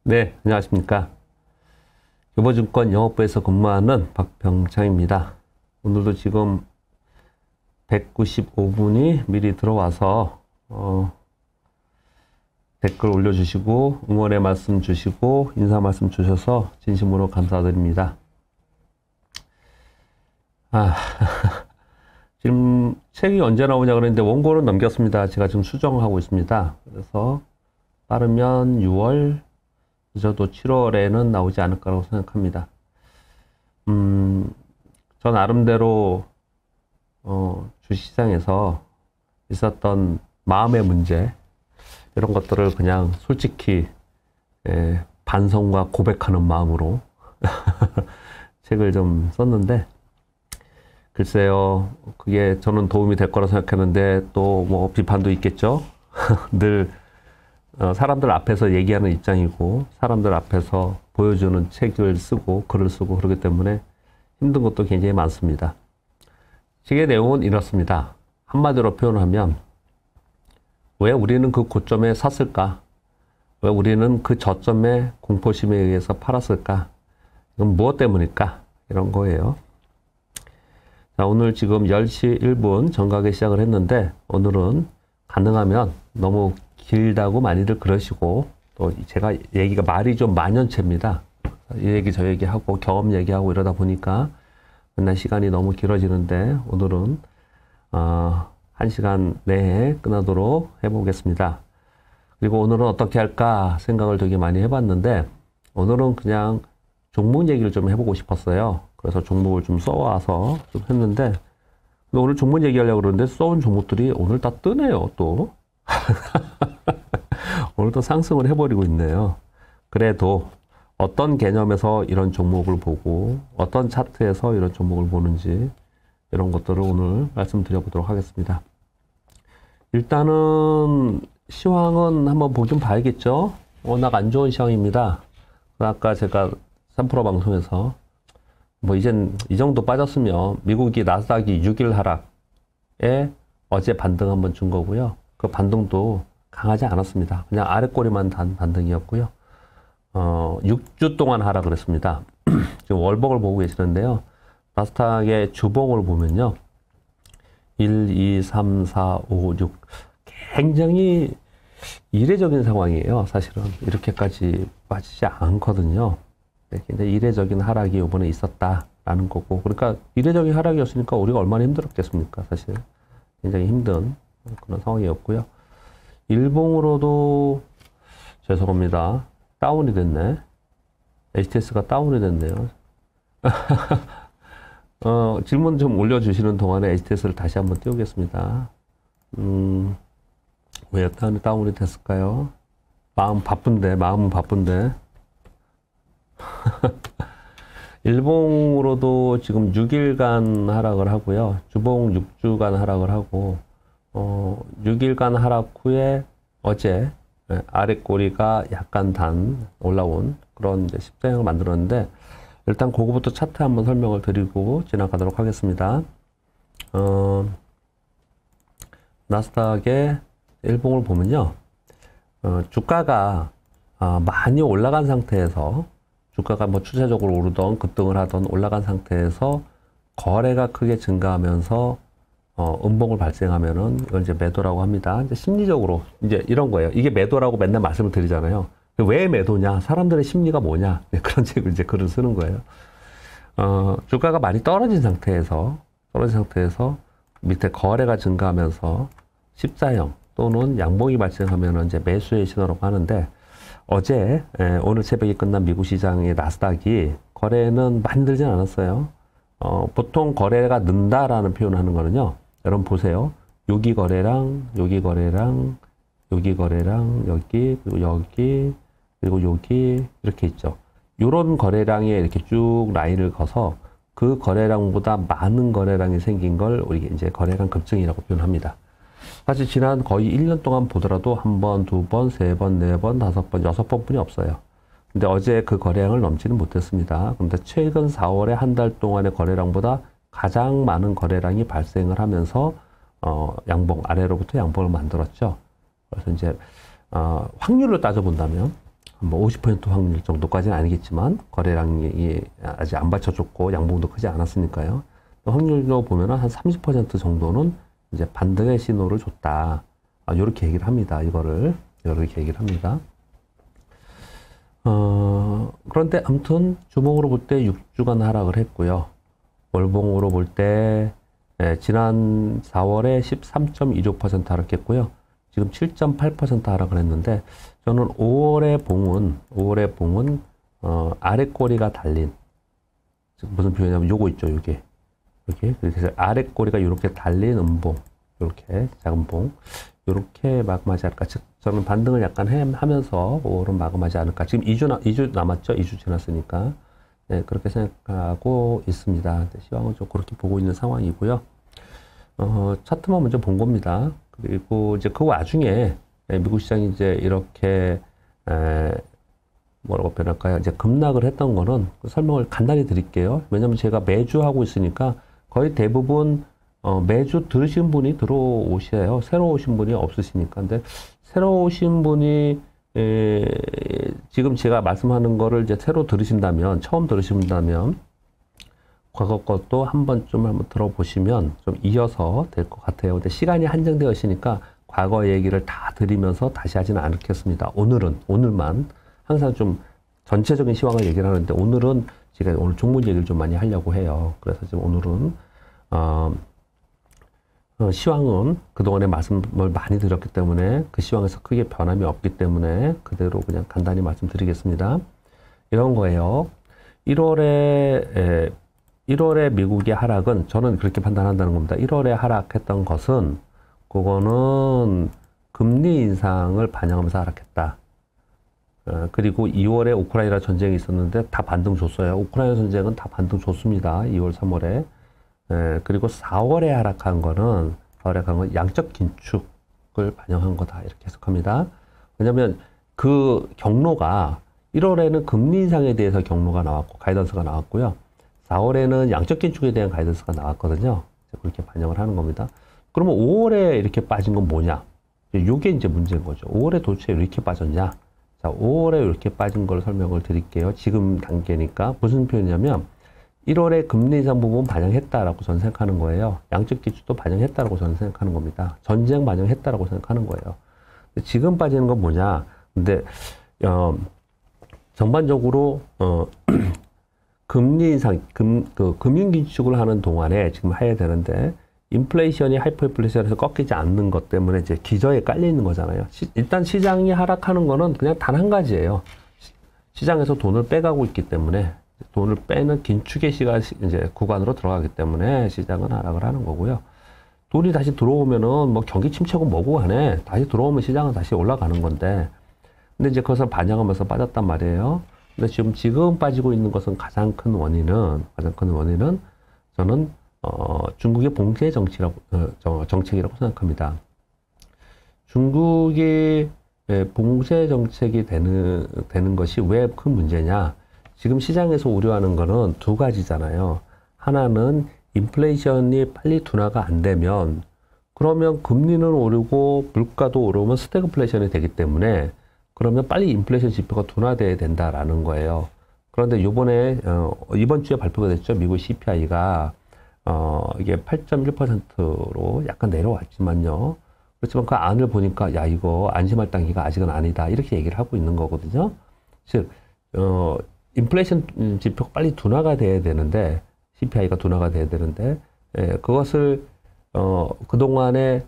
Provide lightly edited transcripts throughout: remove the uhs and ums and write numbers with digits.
네, 안녕하십니까. 교보증권 영업부에서 근무하는 박병창입니다. 오늘도 지금 195분이 미리 들어와서 댓글 올려주시고 응원의 말씀 주시고 인사 말씀 주셔서 진심으로 감사드립니다. 지금 책이 언제 나오냐 그랬는데 원고는 넘겼습니다. 제가 지금 수정하고 있습니다. 그래서 빠르면 6월, 늦어도 7월에는 나오지 않을까라고 생각합니다. 저 나름대로 주식시장에서 있었던 마음의 문제, 이런 것들을 그냥 솔직히 반성과 고백하는 마음으로 책을 좀 썼는데, 글쎄요, 그게 저는 도움이 될 거라 생각했는데 또 뭐 비판도 있겠죠. 늘 사람들 앞에서 얘기하는 입장이고 사람들 앞에서 보여주는 책을 쓰고 글을 쓰고 그러기 때문에 힘든 것도 굉장히 많습니다. 책의 내용은 이렇습니다. 한마디로 표현하면, 왜 우리는 그 고점에 샀을까? 왜 우리는 그 저점에 공포심에 의해서 팔았을까? 이건 무엇 때문일까? 이런 거예요. 자, 오늘 지금 10시 1분 정각에 시작을 했는데, 오늘은 가능하면 너무 길다고 많이들 그러시고, 또 제가 얘기가 말이 좀 만연체입니다. 이 얘기 저 얘기하고 경험 얘기하고 이러다 보니까 맨날 시간이 너무 길어지는데, 오늘은 1시간 내에 끝나도록 해보겠습니다. 그리고 오늘은 어떻게 할까 생각을 되게 많이 해봤는데, 오늘은 그냥 종목 얘기를 좀 해보고 싶었어요. 그래서 종목을 좀 써와서 좀 했는데, 오늘 종목 얘기하려고 그러는데 써온 종목들이 오늘 다 뜨네요, 또. 오늘 또 상승을 해버리고 있네요. 그래도 어떤 개념에서 이런 종목을 보고 어떤 차트에서 이런 종목을 보는지, 이런 것들을 오늘 말씀드려보도록 하겠습니다. 일단은 시황은 한번 보긴 봐야겠죠. 워낙 안 좋은 시황입니다. 아까 제가 3프로 방송에서 뭐 이젠 이 정도 빠졌으면 미국이 나스닥이 6일 하락에 어제 반등 한번 준 거고요. 그 반등도 강하지 않았습니다. 그냥 아래 꼬리만 단 반등이었고요. 6주 동안 하락을 했습니다. 지금 월봉을 보고 계시는데요. 나스닥의 주봉을 보면요. 1, 2, 3, 4, 5, 6. 굉장히 이례적인 상황이에요. 사실은 이렇게까지 빠지지 않거든요. 굉장히 이례적인 하락이 이번에 있었다라는 거고, 그러니까 이례적인 하락이었으니까 우리가 얼마나 힘들었겠습니까? 사실 굉장히 힘든 그런 상황이었고요. 일봉으로도 죄송합니다. 다운이 됐네. HTS가 다운이 됐네요. 질문 좀 올려주시는 동안에 HTS를 다시 한번 띄우겠습니다. 왜 다운이 됐을까요? 마음은 바쁜데. 일봉으로도 지금 6일간 하락을 하고요. 주봉 6주간 하락을 하고, 6일간 하락 후에 어제 아래 꼬리가 약간 올라온 그런 이제 십자형을 만들었는데, 일단 그거부터 차트 한번 설명을 드리고 지나가도록 하겠습니다. 나스닥의 일봉을 보면요. 주가가 많이 올라간 상태에서, 주가가 뭐 추세적으로 오르던 급등을 하던 올라간 상태에서 거래가 크게 증가하면서 음봉을 발생하면은 이걸 이제 매도라고 합니다. 이제 심리적으로 이제 이런 거예요. 이게 매도라고 맨날 말씀을 드리잖아요. 왜 매도냐? 사람들의 심리가 뭐냐? 네, 그런 책을 이제 글을 쓰는 거예요. 주가가 많이 떨어진 상태에서 밑에 거래가 증가하면서 십자형 또는 양봉이 발생하면은 이제 매수의 신호라고 하는데, 어제 오늘 새벽에 끝난 미국 시장의 나스닥이 거래는 많이 늘진 않았어요. 보통 거래가 는다라는 표현을 하는 거는요. 여러분 보세요. 여기 거래랑 여기 거래랑 여기 거래랑 여기 그리고 여기 그리고 여기 이렇게 있죠. 요런 거래량이 이렇게 쭉 라인을 커서 그 거래량보다 많은 거래량이 생긴 걸 우리 이제 거래량 급증이라고 표현합니다. 사실 지난 거의 1년 동안 보더라도 한 번, 두 번, 세 번, 네 번, 다섯 번, 여섯 번뿐이 없어요. 근데 어제 그 거래량을 넘지는 못했습니다. 근데 최근 4월에 한 달 동안의 거래량보다 가장 많은 거래량이 발생을 하면서 양봉, 아래로부터 양봉을 만들었죠. 그래서 이제 확률을 따져본다면 뭐 50% 확률 정도까지는 아니겠지만 거래량이 아직 안 받쳐줬고 양봉도 크지 않았으니까요. 확률로 보면은 한 30% 정도는 이제 반등의 신호를 줬다. 이렇게 얘기를 합니다. 이렇게 얘기를 합니다. 그런데 아무튼 주봉으로 볼 때 6주간 하락을 했고요. 월봉으로 볼 때 지난 4월에 13.26% 하락했고요. 지금 7.8% 하락을 했는데 저는 5월의 봉은 아래 꼬리가 달린, 무슨 표현이냐면 요거 있죠, 요게. 그래서 아래 꼬리가 이렇게 달린 음봉, 이렇게 작은 봉, 이렇게 마감하지 않을까. 즉 저는 반등을 약간 하면서 5월은 마감하지 않을까. 지금 2주 남았죠. 2주 지났으니까. 네, 그렇게 생각하고 있습니다. 시황은 좀 그렇게 보고 있는 상황이고요. 차트만 먼저 본 겁니다. 그리고 이제 그 와중에 미국 시장이 이제 이렇게 뭐라고 표현할까요? 이제 급락을 했던 거는 설명을 간단히 드릴게요. 왜냐면 제가 매주 하고 있으니까 거의 대부분 매주 들으신 분이 들어오셔요. 새로 오신 분이 없으시니까. 근데 새로 오신 분이 지금 제가 말씀하는 거를 이제 새로 들으신다면, 처음 들으신다면 과거 것도 한번 들어보시면 좀 이어서 될 것 같아요. 근데 시간이 한정되어 있으니까 과거 얘기를 다 드리면서 다시 하지는 않겠습니다. 오늘만 항상 좀 전체적인 시황을 얘기를 하는데 오늘은 제가 오늘 종목 얘기를 좀 많이 하려고 해요. 그래서 지금 오늘은 시황은 그동안에 말씀을 많이 드렸기 때문에 그 시황에서 크게 변함이 없기 때문에 그대로 그냥 간단히 말씀드리겠습니다. 이런 거예요. 1월에 미국의 하락은 저는 그렇게 판단한다는 겁니다. 1월에 하락했던 것은 그거는 금리 인상을 반영하면서 하락했다. 그리고 2월에 우크라이나 전쟁이 있었는데 다 반등 줬어요. 우크라이나 전쟁은 다 반등 줬습니다. 2월, 3월에. 그리고 4월에 하락한 거는 양적 긴축을 반영한 거다. 이렇게 해석합니다. 왜냐면 그 경로가 1월에는 금리 인상에 대해서 경로가 나왔고, 가이던스가 나왔고요. 4월에는 양적 긴축에 대한 가이던스가 나왔거든요. 그렇게 반영을 하는 겁니다. 그러면 5월에 이렇게 빠진 건 뭐냐? 이게 이제 문제인 거죠. 5월에 도대체 이렇게 빠졌냐? 자, 5월에 이렇게 빠진 걸 설명을 드릴게요. 지금 단계니까. 무슨 표현이냐면 1월에 금리 인상 부분 반영했다라고 저는 생각하는 거예요. 양적 기축도 반영했다라고 저는 생각하는 겁니다. 전쟁 반영했다라고 생각하는 거예요. 지금 빠지는 건 뭐냐? 근데 전반적으로 금리 인상, 금융 기축을 하는 동안에 지금 해야 되는데 인플레이션이 하이퍼 인플레이션에서 꺾이지 않는 것 때문에 이제 기저에 깔려 있는 거잖아요. 일단 시장이 하락하는 거는 그냥 단 한 가지예요. 시장에서 돈을 빼가고 있기 때문에 돈을 빼는 긴축의 시간 이제 구간으로 들어가기 때문에 시장은 하락을 하는 거고요. 돈이 다시 들어오면은 뭐 경기 침체고 뭐고 간에 다시 들어오면 시장은 다시 올라가는 건데, 근데 이제 그것을 반영하면서 빠졌단 말이에요. 근데 지금 빠지고 있는 것은 가장 큰 원인은 저는 중국의 봉쇄 정책이라고 생각합니다. 중국의 봉쇄 정책이 되는 것이 왜 큰 문제냐? 지금 시장에서 우려하는 거는 두 가지잖아요. 하나는 인플레이션이 빨리 둔화가 안 되면, 그러면 금리는 오르고 물가도 오르면 스태그플레이션이 되기 때문에 그러면 빨리 인플레이션 지표가 둔화돼야 된다라는 거예요. 그런데 이번 주에 발표가 됐죠. 미국 CPI가 이게 8.1%로 약간 내려왔지만요. 그렇지만 그 안을 보니까 야, 이거 안심할 단계가 아직은 아니다. 이렇게 얘기를 하고 있는 거거든요. 즉 인플레이션 지표가 빨리 둔화가 돼야 되는데, CPI가 둔화가 돼야 되는데, 그것을 그동안에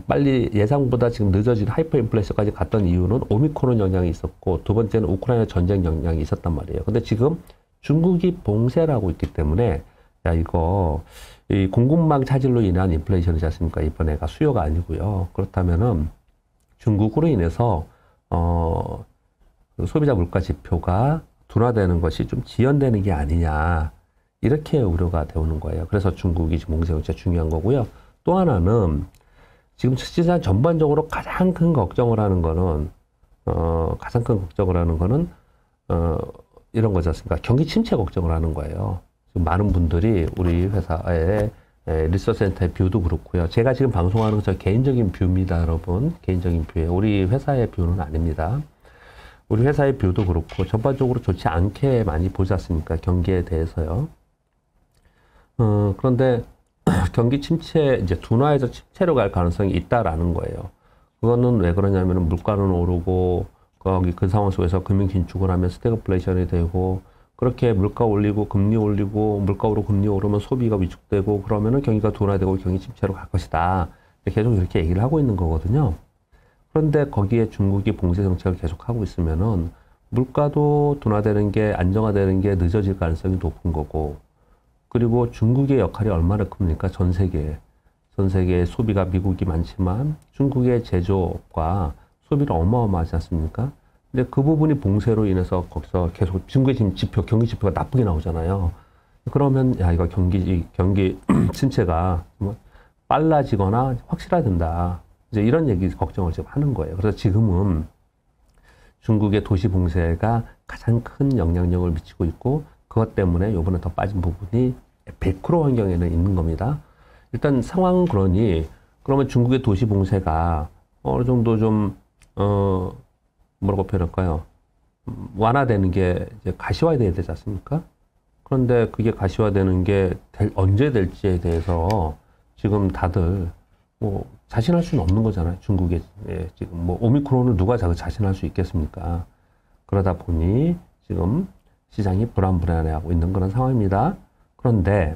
빨리 예상보다 지금 늦어진 하이퍼 인플레이션까지 갔던 이유는 오미크론 영향이 있었고, 두 번째는 우크라이나 전쟁 영향이 있었단 말이에요. 근데 지금 중국이 봉쇄를 하고 있기 때문에 야, 이거 이 공급망 차질로 인한 인플레이션이지 않습니까? 이번에가 수요가 아니고요. 그렇다면은 중국으로 인해서 소비자 물가 지표가 둔화되는 것이 좀 지연되는 게 아니냐, 이렇게 우려가 되오는 거예요. 그래서 중국이 지금 봉쇄가 진짜 중요한 거고요. 또 하나는 지금 시장 전반적으로 가장 큰 걱정을 하는 거는 이런 거지 않습니까? 경기 침체 걱정을 하는 거예요. 지금 많은 분들이 우리 회사의 리서치 센터의 뷰도 그렇고요. 제가 지금 방송하는 저 개인적인 뷰입니다, 여러분. 개인적인 뷰예요. 우리 회사의 뷰는 아닙니다. 우리 회사의 뷰도 그렇고 전반적으로 좋지 않게 많이 보지 않습니까? 경기에 대해서요. 그런데 경기 침체, 이제 둔화에서 침체로 갈 가능성이 있다라는 거예요. 그거는 왜 그러냐면은 물가는 오르고 거기 그 상황 속에서 금융 긴축을 하면 스태그플레이션이 되고 그렇게 물가 올리고 금리 올리고 물가 오르고 금리 오르면 소비가 위축되고 그러면은 경기가 둔화되고 경기 침체로 갈 것이다. 계속 이렇게 얘기를 하고 있는 거거든요. 그런데 거기에 중국이 봉쇄 정책을 계속하고 있으면은 물가도 둔화되는 게 안정화되는 게 늦어질 가능성이 높은 거고 그리고 중국의 역할이 얼마나 큽니까? 전 세계의 소비가 미국이 많지만 중국의 제조업과 소비를 어마어마하지 않습니까? 근데 그 부분이 봉쇄로 인해서 거기서 계속 중국의 지금 경기 지표가 나쁘게 나오잖아요. 그러면 야 이거 경기 침체가 뭐 빨라지거나 확실화된다. 이제 이런 얘기 걱정을 지금 하는 거예요. 그래서 지금은 중국의 도시 봉쇄가 가장 큰 영향력을 미치고 있고 그것 때문에 요번에 더 빠진 부분이 매크로 환경에는 있는 겁니다. 일단 상황은 그러면 중국의 도시 봉쇄가 어느 정도 좀 뭐라고 표현할까요? 완화되는 게 이제 가시화돼야 되지 않습니까? 그런데 그게 가시화되는 게 언제 될지에 대해서 지금 다들 뭐 자신할 수는 없는 거잖아요. 중국에 지금 뭐 오미크론을 누가 자신할 수 있겠습니까? 그러다 보니 지금 시장이 불안불안해하고 있는 그런 상황입니다. 그런데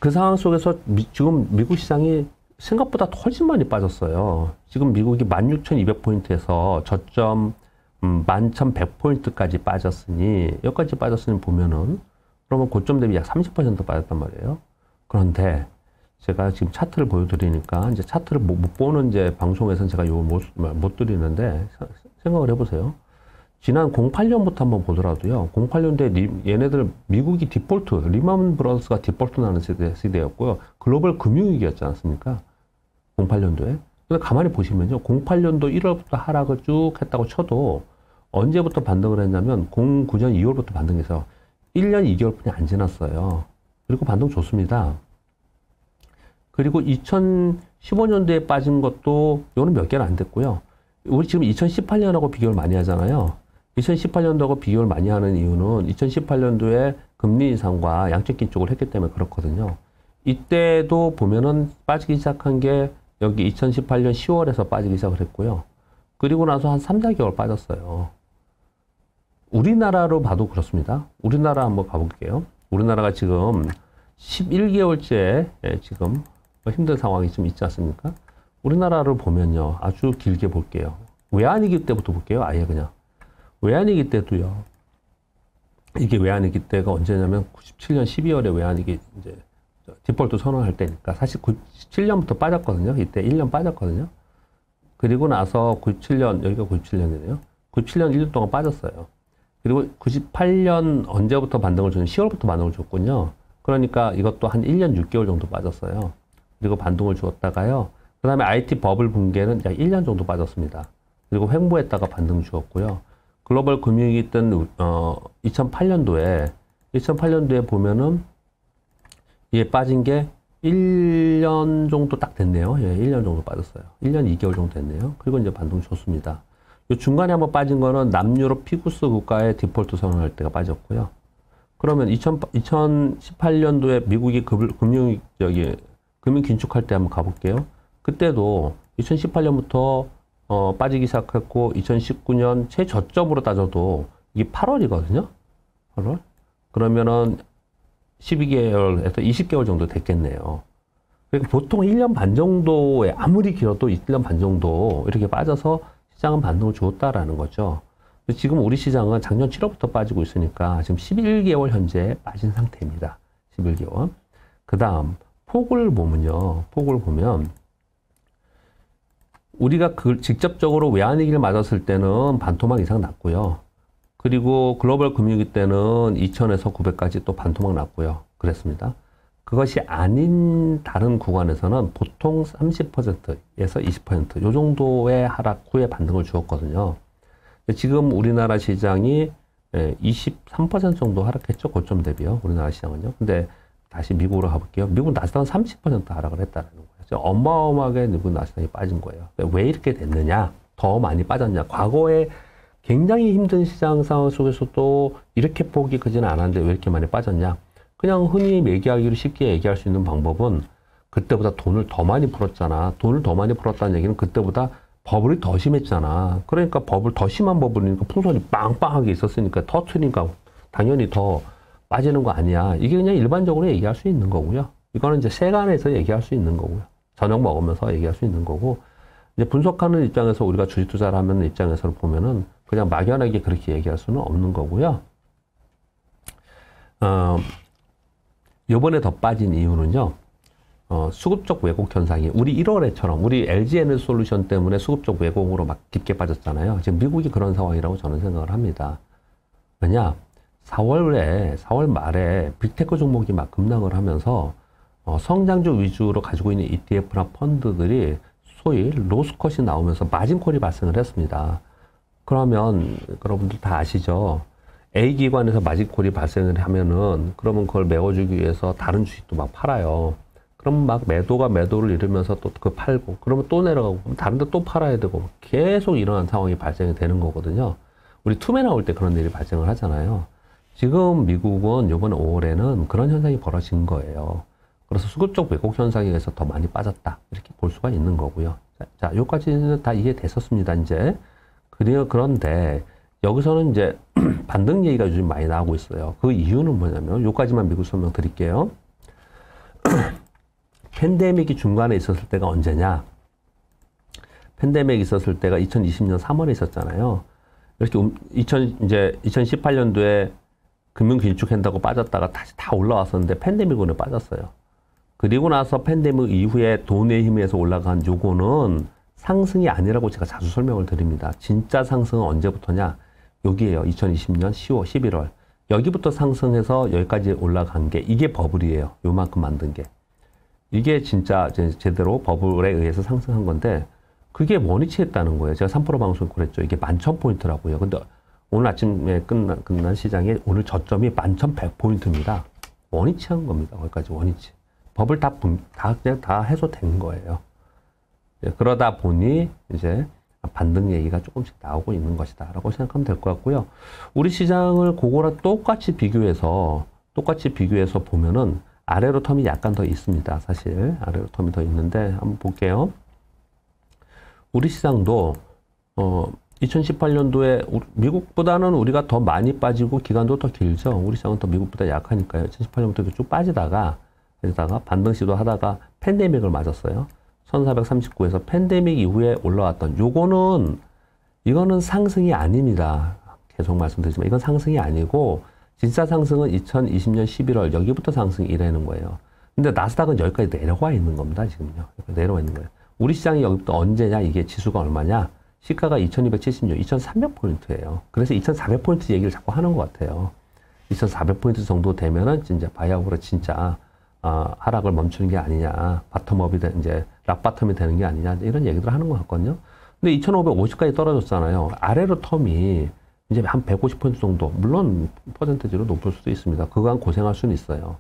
그 상황 속에서 지금 미국 시장이 생각보다 훨씬 많이 빠졌어요. 지금 미국이 16,200포인트에서 저점 11,100포인트까지 빠졌으니 여기까지 빠졌으니 보면은 그러면 고점 대비 약 30% 빠졌단 말이에요. 그런데 제가 지금 차트를 보여드리니까 이제 차트를 못 보는 이제 방송에서는 제가 이걸 못 드리는데 생각을 해보세요. 지난 08년부터 한번 보더라도요. 08년도에 얘네들 미국이 디폴트, 리만 브러더스가 디폴트 나는 시대였고요. 글로벌 금융위기였지 않습니까? 08년도에. 근데 가만히 보시면요. 08년도 1월부터 하락을 쭉 했다고 쳐도 언제부터 반등을 했냐면 09년 2월부터 반등해서 1년 2개월뿐이 안 지났어요. 그리고 반등 좋습니다. 그리고 2015년도에 빠진 것도 이거는 몇 개는 안 됐고요. 우리 지금 2018년하고 비교를 많이 하잖아요. 2018년도하고 비교를 많이 하는 이유는 2018년도에 금리 인상과 양적 긴축을 했기 때문에 그렇거든요. 이때도 보면은 빠지기 시작한 게 여기 2018년 10월에서 빠지기 시작을 했고요. 그리고 나서 한 3, 4개월 빠졌어요. 우리나라로 봐도 그렇습니다. 우리나라 한번 가볼게요. 우리나라가 지금 11개월째 지금 힘든 상황이 좀 있지 않습니까? 우리나라를 보면요. 아주 길게 볼게요. 외환위기 때부터 볼게요. 아예 그냥. 외환위기 때도요. 이게 외환위기 때가 언제냐면 97년 12월에 외환위기 이제 디폴트 선언할 때니까 사실 97년부터 빠졌거든요. 이때 1년 빠졌거든요. 그리고 나서 97년, 여기가 97년이네요. 97년 1년 동안 빠졌어요. 그리고 98년 언제부터 반등을 줬냐? 10월부터 반등을 줬군요. 그러니까 이것도 한 1년 6개월 정도 빠졌어요. 그리고 반등을 주었다가요. 그 다음에 IT 버블 붕괴는 약 1년 정도 빠졌습니다. 그리고 횡보했다가 반등 주었고요. 글로벌 금융위기 땐 2008년도에 보면은 이게 빠진 게 1년 정도 딱 됐네요. 예, 1년 정도 빠졌어요. 1년 2개월 정도 됐네요. 그리고 이제 반등 좋습니다. 이 중간에 한번 빠진 거는 남유럽 피구스 국가의 디폴트 선언할 때가 빠졌고요. 그러면 2018년도에 미국이 금융 긴축할 때 한번 가볼게요. 그때도 2018년부터 빠지기 시작했고 2019년 최저점으로 따져도 이게 8월이거든요. 8월? 그러면은 12개월에서 20개월 정도 됐겠네요. 그러니까 보통 1년 반 정도에 아무리 길어도 1년 반 정도 이렇게 빠져서 시장은 반등을 주었다라는 거죠. 지금 우리 시장은 작년 7월부터 빠지고 있으니까 지금 11개월 현재 빠진 상태입니다. 11개월. 그 다음 폭을 보면 우리가 직접적으로 외환위기를 맞았을 때는 반토막 이상 났고요. 그리고 글로벌 금융위기 때는 2000에서 900까지 또 반토막 났고요. 그랬습니다. 그것이 아닌 다른 구간에서는 보통 30%에서 20% 요 정도의 하락 후에 반등을 주었거든요. 지금 우리나라 시장이 23% 정도 하락했죠. 고점 대비요. 우리나라 시장은요. 근데 다시 미국으로 가볼게요. 미국 나스닥은 30% 하락을 했다는 거예요. 어마어마하게 미국 나스닥이 빠진 거예요. 왜 이렇게 됐느냐? 더 많이 빠졌냐. 과거에 굉장히 힘든 시장 상황 속에서도 이렇게 폭이 크지는 않았는데 왜 이렇게 많이 빠졌냐. 그냥 흔히 얘기하기로 쉽게 얘기할 수 있는 방법은 그때보다 돈을 더 많이 풀었잖아. 돈을 더 많이 풀었다는 얘기는 그때보다 버블이 더 심했잖아. 그러니까 더 심한 버블이니까 풍선이 빵빵하게 있었으니까 터트리니까 당연히 더 빠지는 거 아니야. 이게 그냥 일반적으로 얘기할 수 있는 거고요. 이거는 이제 세간에서 얘기할 수 있는 거고요. 저녁 먹으면서 얘기할 수 있는 거고, 이제 분석하는 입장에서 우리가 주식 투자를 하는 입장에서 보면은 그냥 막연하게 그렇게 얘기할 수는 없는 거고요. 요번에 더 빠진 이유는요, 수급적 왜곡 현상이 우리 1월에처럼 우리 LG에너지솔루션 때문에 수급적 왜곡으로 막 깊게 빠졌잖아요. 지금 미국이 그런 상황이라고 저는 생각을 합니다. 왜냐? 4월 말에 빅테크 종목이 막 급락을 하면서 성장주 위주로 가지고 있는 ETF나 펀드들이 소위 로스컷이 나오면서 마진콜이 발생을 했습니다. 그러면 여러분들 다 아시죠? A기관에서 마진콜이 발생을 하면은 그러면 그걸 메워주기 위해서 다른 주식도 막 팔아요. 그럼 막 매도가 매도를 이루면서 또 그 팔고 그러면 또 내려가고 다른 데 또 팔아야 되고 계속 이러한 상황이 발생이 되는 거거든요. 우리 투매 나올 때 그런 일이 발생을 하잖아요. 지금 미국은 이번 5월에는 그런 현상이 벌어진 거예요. 그래서 수급적 왜곡 현상에 의해서 더 많이 빠졌다. 이렇게 볼 수가 있는 거고요. 자, 여기까지는 다 이해됐었습니다, 이제. 그런데 여기서는 이제 반등 얘기가 요즘 많이 나오고 있어요. 그 이유는 뭐냐면, 여기까지만 미국 설명 드릴게요. 팬데믹이 중간에 있었을 때가 언제냐? 팬데믹이 있었을 때가 2020년 3월에 있었잖아요. 이렇게 이제 2018년도에 금융 긴축한다고 빠졌다가 다시 다 올라왔었는데 팬데믹으로 빠졌어요. 그리고 나서 팬데믹 이후에 돈의 힘에서 올라간 요거는 상승이 아니라고 제가 자주 설명을 드립니다. 진짜 상승은 언제부터냐? 여기에요. 2020년 10월, 11월. 여기부터 상승해서 여기까지 올라간 게 이게 버블이에요. 요만큼 만든 게. 이게 진짜 제대로 버블에 의해서 상승한 건데 그게 원위치했다는 거예요. 제가 3프로 방송 그랬죠. 이게 11,000포인트라고요. 근데 오늘 아침에 끝난 시장에 오늘 저점이 11,100포인트입니다. 원위치한 겁니다. 거기까지 원위치. 법을 그냥 다 해소된 거예요. 그러다 보니 이제 반등 얘기가 조금씩 나오고 있는 것이다 라고 생각하면 될 것 같고요. 우리 시장을 그거랑 똑같이 비교해서 보면은 아래로 텀이 약간 더 있습니다. 사실 아래로 텀이 더 있는데 한번 볼게요. 우리 시장도 2018년도에 미국보다는 우리가 더 많이 빠지고 기간도 더 길죠. 우리 시장은 더 미국보다 약하니까요. 2018년부터 쭉 빠지다가 반등 시도하다가 팬데믹을 맞았어요. 1439에서 팬데믹 이후에 올라왔던 이거는 상승이 아닙니다. 계속 말씀드리지만 이건 상승이 아니고 진짜 상승은 2020년 11월 여기부터 상승이라는 거예요. 근데 나스닥은 여기까지 내려와 있는 겁니다. 지금요. 내려와 있는 거예요. 우리 시장이 여기부터 언제냐? 이게 지수가 얼마냐? 시가가 2276, 2300포인트예요. 그래서 2400포인트 얘기를 자꾸 하는 것 같아요. 2400포인트 정도 되면은 진짜 바이아고로 진짜 하락을 멈추는 게 아니냐, 이제 락바텀이 되는 게 아니냐 이런 얘기들 하는 것 같거든요. 근데 2550까지 떨어졌잖아요. 아래로 텀이 이제 한 150포인트 정도, 물론 퍼센테지로 높을 수도 있습니다. 그간 고생할 수는 있어요.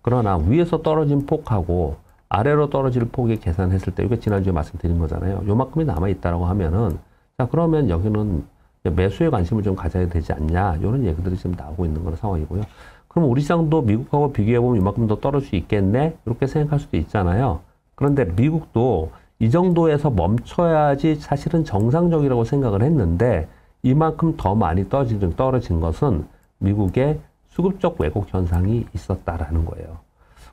그러나 위에서 떨어진 폭하고 아래로 떨어질 폭이 계산했을 때, 이게 지난주에 말씀드린 거잖아요. 요만큼이 남아있다라고 하면은, 자, 그러면 여기는 매수에 관심을 좀 가져야 되지 않냐, 이런 얘기들이 지금 나오고 있는 그런 상황이고요. 그럼 우리 시장도 미국하고 비교해보면 이만큼 더 떨어질 수 있겠네? 이렇게 생각할 수도 있잖아요. 그런데 미국도 이 정도에서 멈춰야지 사실은 정상적이라고 생각을 했는데, 이만큼 더 많이 떨어진 것은 미국의 수급적 왜곡 현상이 있었다라는 거예요.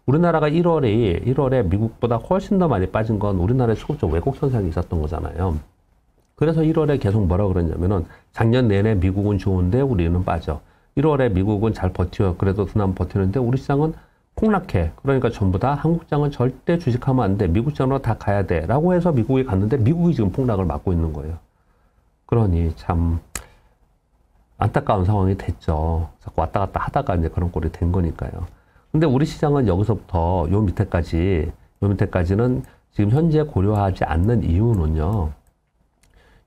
우리나라가 1월에 미국보다 훨씬 더 많이 빠진 건 우리나라의 수급적 왜곡 현상이 있었던 거잖아요. 그래서 1월에 계속 뭐라고 그랬냐면은 작년 내내 미국은 좋은데 우리는 빠져. 1월에 미국은 잘 버텨. 그래도 그나마 버티는데 우리 시장은 폭락해. 그러니까 전부 다 한국장은 절대 주식하면 안 돼. 미국장으로 다 가야 돼. 라고 해서 미국이 갔는데 미국이 지금 폭락을 맞고 있는 거예요. 그러니 참 안타까운 상황이 됐죠. 자꾸 왔다 갔다 하다가 이제 그런 꼴이 된 거니까요. 근데 우리 시장은 여기서부터 요 밑에까지는 지금 현재 고려하지 않는 이유는요.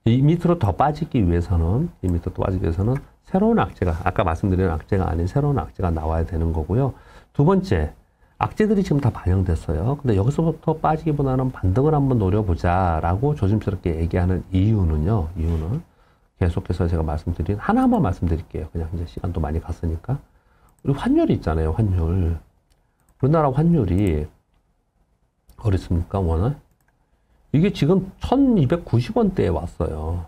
이 밑으로 더 빠지기 위해서는 새로운 악재가, 아까 말씀드린 악재가 아닌 새로운 악재가 나와야 되는 거고요. 두 번째, 악재들이 지금 다 반영됐어요. 근데 여기서부터 빠지기보다는 반등을 한번 노려보자라고 조심스럽게 얘기하는 이유는 계속해서 제가 하나만 말씀드릴게요. 그냥 이제 시간도 많이 갔으니까. 우리 환율이 있잖아요, 환율. 우리나라 환율이, 어딨습니까, 원화? 이게 지금 1290원대에 왔어요.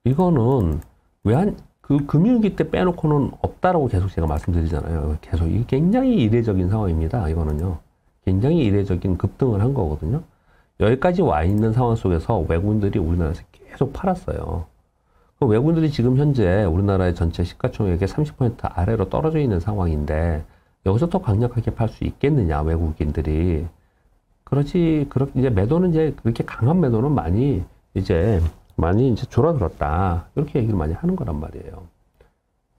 이거는 그 금융위기 때 빼놓고는 없다라고 계속 제가 말씀드리잖아요. 계속. 이게 굉장히 이례적인 상황입니다. 이거는요. 굉장히 이례적인 급등을 한 거거든요. 여기까지 와 있는 상황 속에서 외국인들이 우리나라에서 계속 팔았어요. 그 외국인들이 지금 현재 우리나라의 전체 시가총액의 30% 아래로 떨어져 있는 상황인데 여기서 더 강력하게 팔 수 있겠느냐, 외국인들이. 그렇게 이제 매도는 이제 그렇게 강한 매도는 많이 이제 줄어들었다. 이렇게 얘기를 많이 하는 거란 말이에요.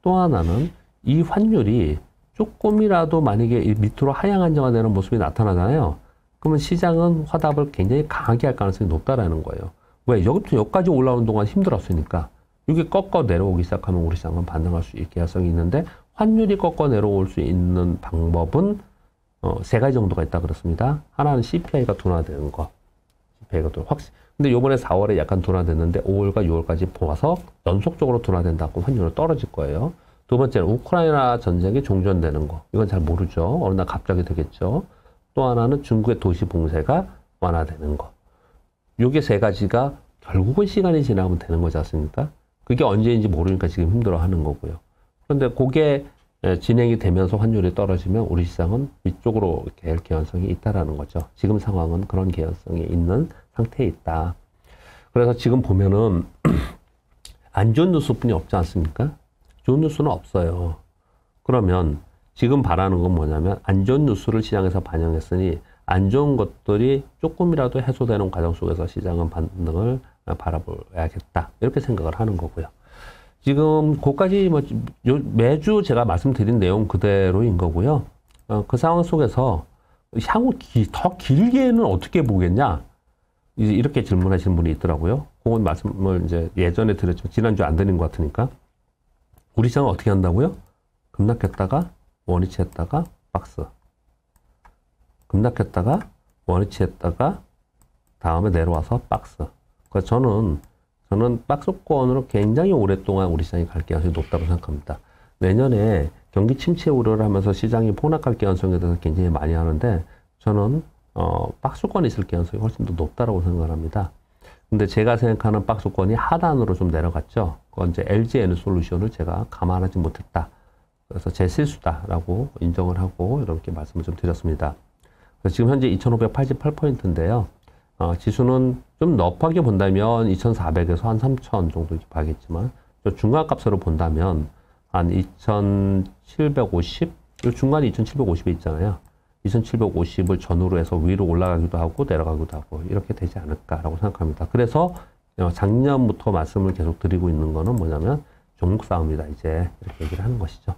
또 하나는 이 환율이 조금이라도 만약에 밑으로 하향 안정화되는 모습이 나타나잖아요. 그러면 시장은 화답을 굉장히 강하게 할 가능성이 높다라는 거예요. 왜? 여기부터 여기까지 올라오는 동안 힘들었으니까. 이게 꺾어 내려오기 시작하면 우리 시장은 반등할 수 있게 가능성이 있는데 환율이 꺾어 내려올 수 있는 방법은 세 가지 정도가 있다 그렇습니다. 하나는 CPI가 둔화되는 거. 근데 요번에 4월에 약간 둔화됐는데 5월과 6월까지 보아서 연속적으로 둔화된다고 환율은 떨어질 거예요. 두 번째는 우크라이나 전쟁이 종전되는 거. 이건 잘 모르죠. 어느 날 갑자기 되겠죠. 또 하나는 중국의 도시 봉쇄가 완화되는 거. 요게 세 가지가 결국은 시간이 지나면 되는 거지 않습니까? 그게 언제인지 모르니까 지금 힘들어하는 거고요. 그런데 그게 진행이 되면서 환율이 떨어지면 우리 시장은 위쪽으로 이렇게 갈 개연성이 있다라는 거죠. 지금 상황은 그런 개연성이 있는 상태에 있다. 그래서 지금 보면은 안 좋은 뉴스뿐이 없지 않습니까? 좋은 뉴스는 없어요. 그러면 지금 바라는 건 뭐냐면 안 좋은 뉴스를 시장에서 반영했으니 안 좋은 것들이 조금이라도 해소되는 과정 속에서 시장은 반등을 바라봐야겠다. 이렇게 생각을 하는 거고요. 지금 그까지 매주 제가 말씀드린 내용 그대로인 거고요. 그 상황 속에서 향후 더 길게는 어떻게 보겠냐? 이렇게 질문하시는 분이 있더라고요. 그건 말씀을 이제 예전에 드렸죠. 지난주 안 드린 것 같으니까. 우리 시장은 어떻게 한다고요? 급락했다가 원위치 했다가 박스. 급락했다가 원위치 했다가 다음에 내려와서 박스. 그래서 저는 박스권으로 굉장히 오랫동안 우리 시장이 갈 가능성이 높다고 생각합니다. 내년에 경기 침체 우려를 하면서 시장이 폭락할 가능성에 대해서 굉장히 많이 하는데 저는 박스권이 있을 가능성이 훨씬 더 높다고 생각을 합니다. 근데 제가 생각하는 박스권이 하단으로 좀 내려갔죠. 그건 이제 LG 에너솔루션을 제가 감안하지 못했다. 그래서 제 실수다라고 인정을 하고 이렇게 말씀을 좀 드렸습니다. 그래서 지금 현재 2588포인트인데요. 지수는 좀 넙하게 본다면 2400에서 한 3000 정도 이렇게 봐야겠지만 중간값으로 본다면 한 2750, 이 중간에 2750이 있잖아요. 2750을 전후로 해서 위로 올라가기도 하고 내려가기도 하고 이렇게 되지 않을까라고 생각합니다. 그래서 작년부터 말씀을 계속 드리고 있는 거는 뭐냐면 종목 싸움이다 이제 이렇게 얘기를 하는 것이죠.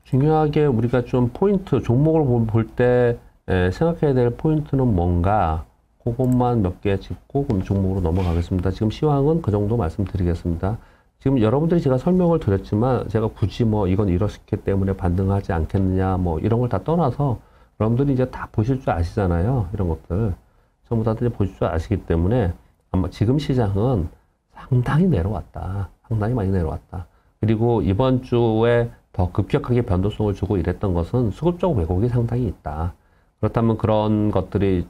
중요하게 우리가 좀 포인트, 종목을 볼 때 생각해야 될 포인트는 뭔가 그것만 몇 개 짚고 그럼 종목으로 넘어가겠습니다. 지금 시황은 그 정도 말씀드리겠습니다. 지금 여러분들이 제가 설명을 드렸지만 제가 굳이 이건 이렇기 때문에 반등하지 않겠느냐 이런 걸 다 떠나서 여러분들이 이제 다 보실 줄 아시잖아요. 이런 것들 전부 다들 보실 줄 아시기 때문에 아마 지금 시장은 상당히 내려왔다. 상당히 많이 내려왔다. 그리고 이번 주에 더 급격하게 변동성을 주고 이랬던 것은 수급적 왜곡이 상당히 있다. 그렇다면 그런 것들이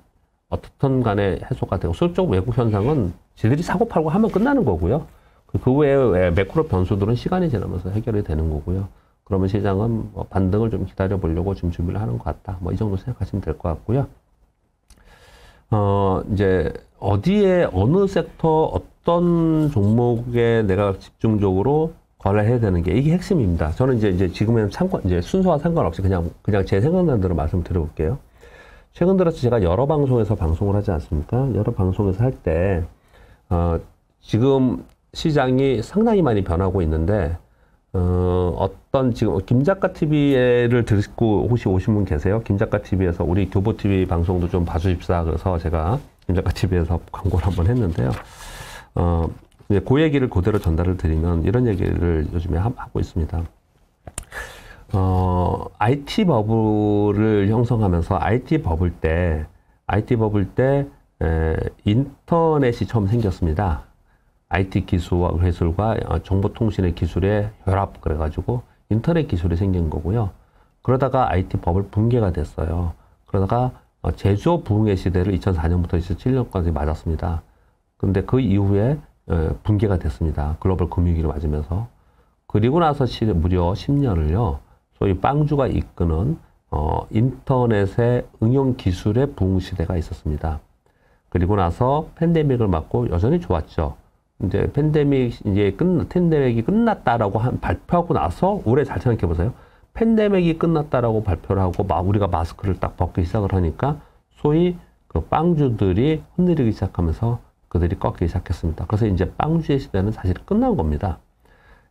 어떻든 간에 해소가 되고 수급적 왜곡 현상은 지들이 사고 팔고 하면 끝나는 거고요. 그 외에 매크로 변수들은 시간이 지나면서 해결이 되는 거고요. 그러면 시장은 반등을 좀 기다려 보려고 지금 준비를 하는 것 같다. 이 정도 생각하시면 될 것 같고요. 이제 어디에 어느 섹터 어떤 종목에 내가 집중적으로 거래해야 되는 게 이게 핵심입니다. 저는 이제 지금은 이제 순서와 상관없이 그냥 제 생각나는 대로 말씀을 드려볼게요. 최근 들어서 제가 여러 방송에서 방송을 하지 않습니까? 여러 방송에서 할 때 지금 시장이 상당히 많이 변하고 있는데 지금 김작가 TV를 듣고 혹시 오신 분 계세요? 김작가 TV에서 우리 교보 TV 방송도 좀 봐주십사. 그래서 제가 김작가 TV에서 광고를 한번 했는데요. 그 얘기를 그대로 전달을 드리면 이런 얘기를 요즘에 하고 있습니다. IT 버블을 형성하면서 IT 버블 때 인터넷이 처음 생겼습니다. IT 기술과 정보통신의 기술의 혈합 그래가지고 인터넷 기술이 생긴 거고요. 그러다가 IT 버블 붕괴가 됐어요. 그러다가 제조업 부흥의 시대를 2004년부터 2007년까지 맞았습니다. 근데 그 이후에 붕괴가 됐습니다. 글로벌 금융위기를 맞으면서. 그리고 나서 무려 10년을요. 소위 빵주가 이끄는 인터넷의 응용 기술의 부흥 시대가 있었습니다. 그리고 나서 팬데믹을 맞고 여전히 좋았죠. 이제 팬데믹이 끝났다라고 발표하고 나서 올해 잘 생각해 보세요. 팬데믹이 끝났다라고 발표를 하고 우리가 마스크를 딱 벗기 시작을 하니까 소위 그 빵주들이 흔들리기 시작하면서 그들이 꺾이기 시작했습니다. 그래서 이제 빵주의 시대는 사실 끝난 겁니다.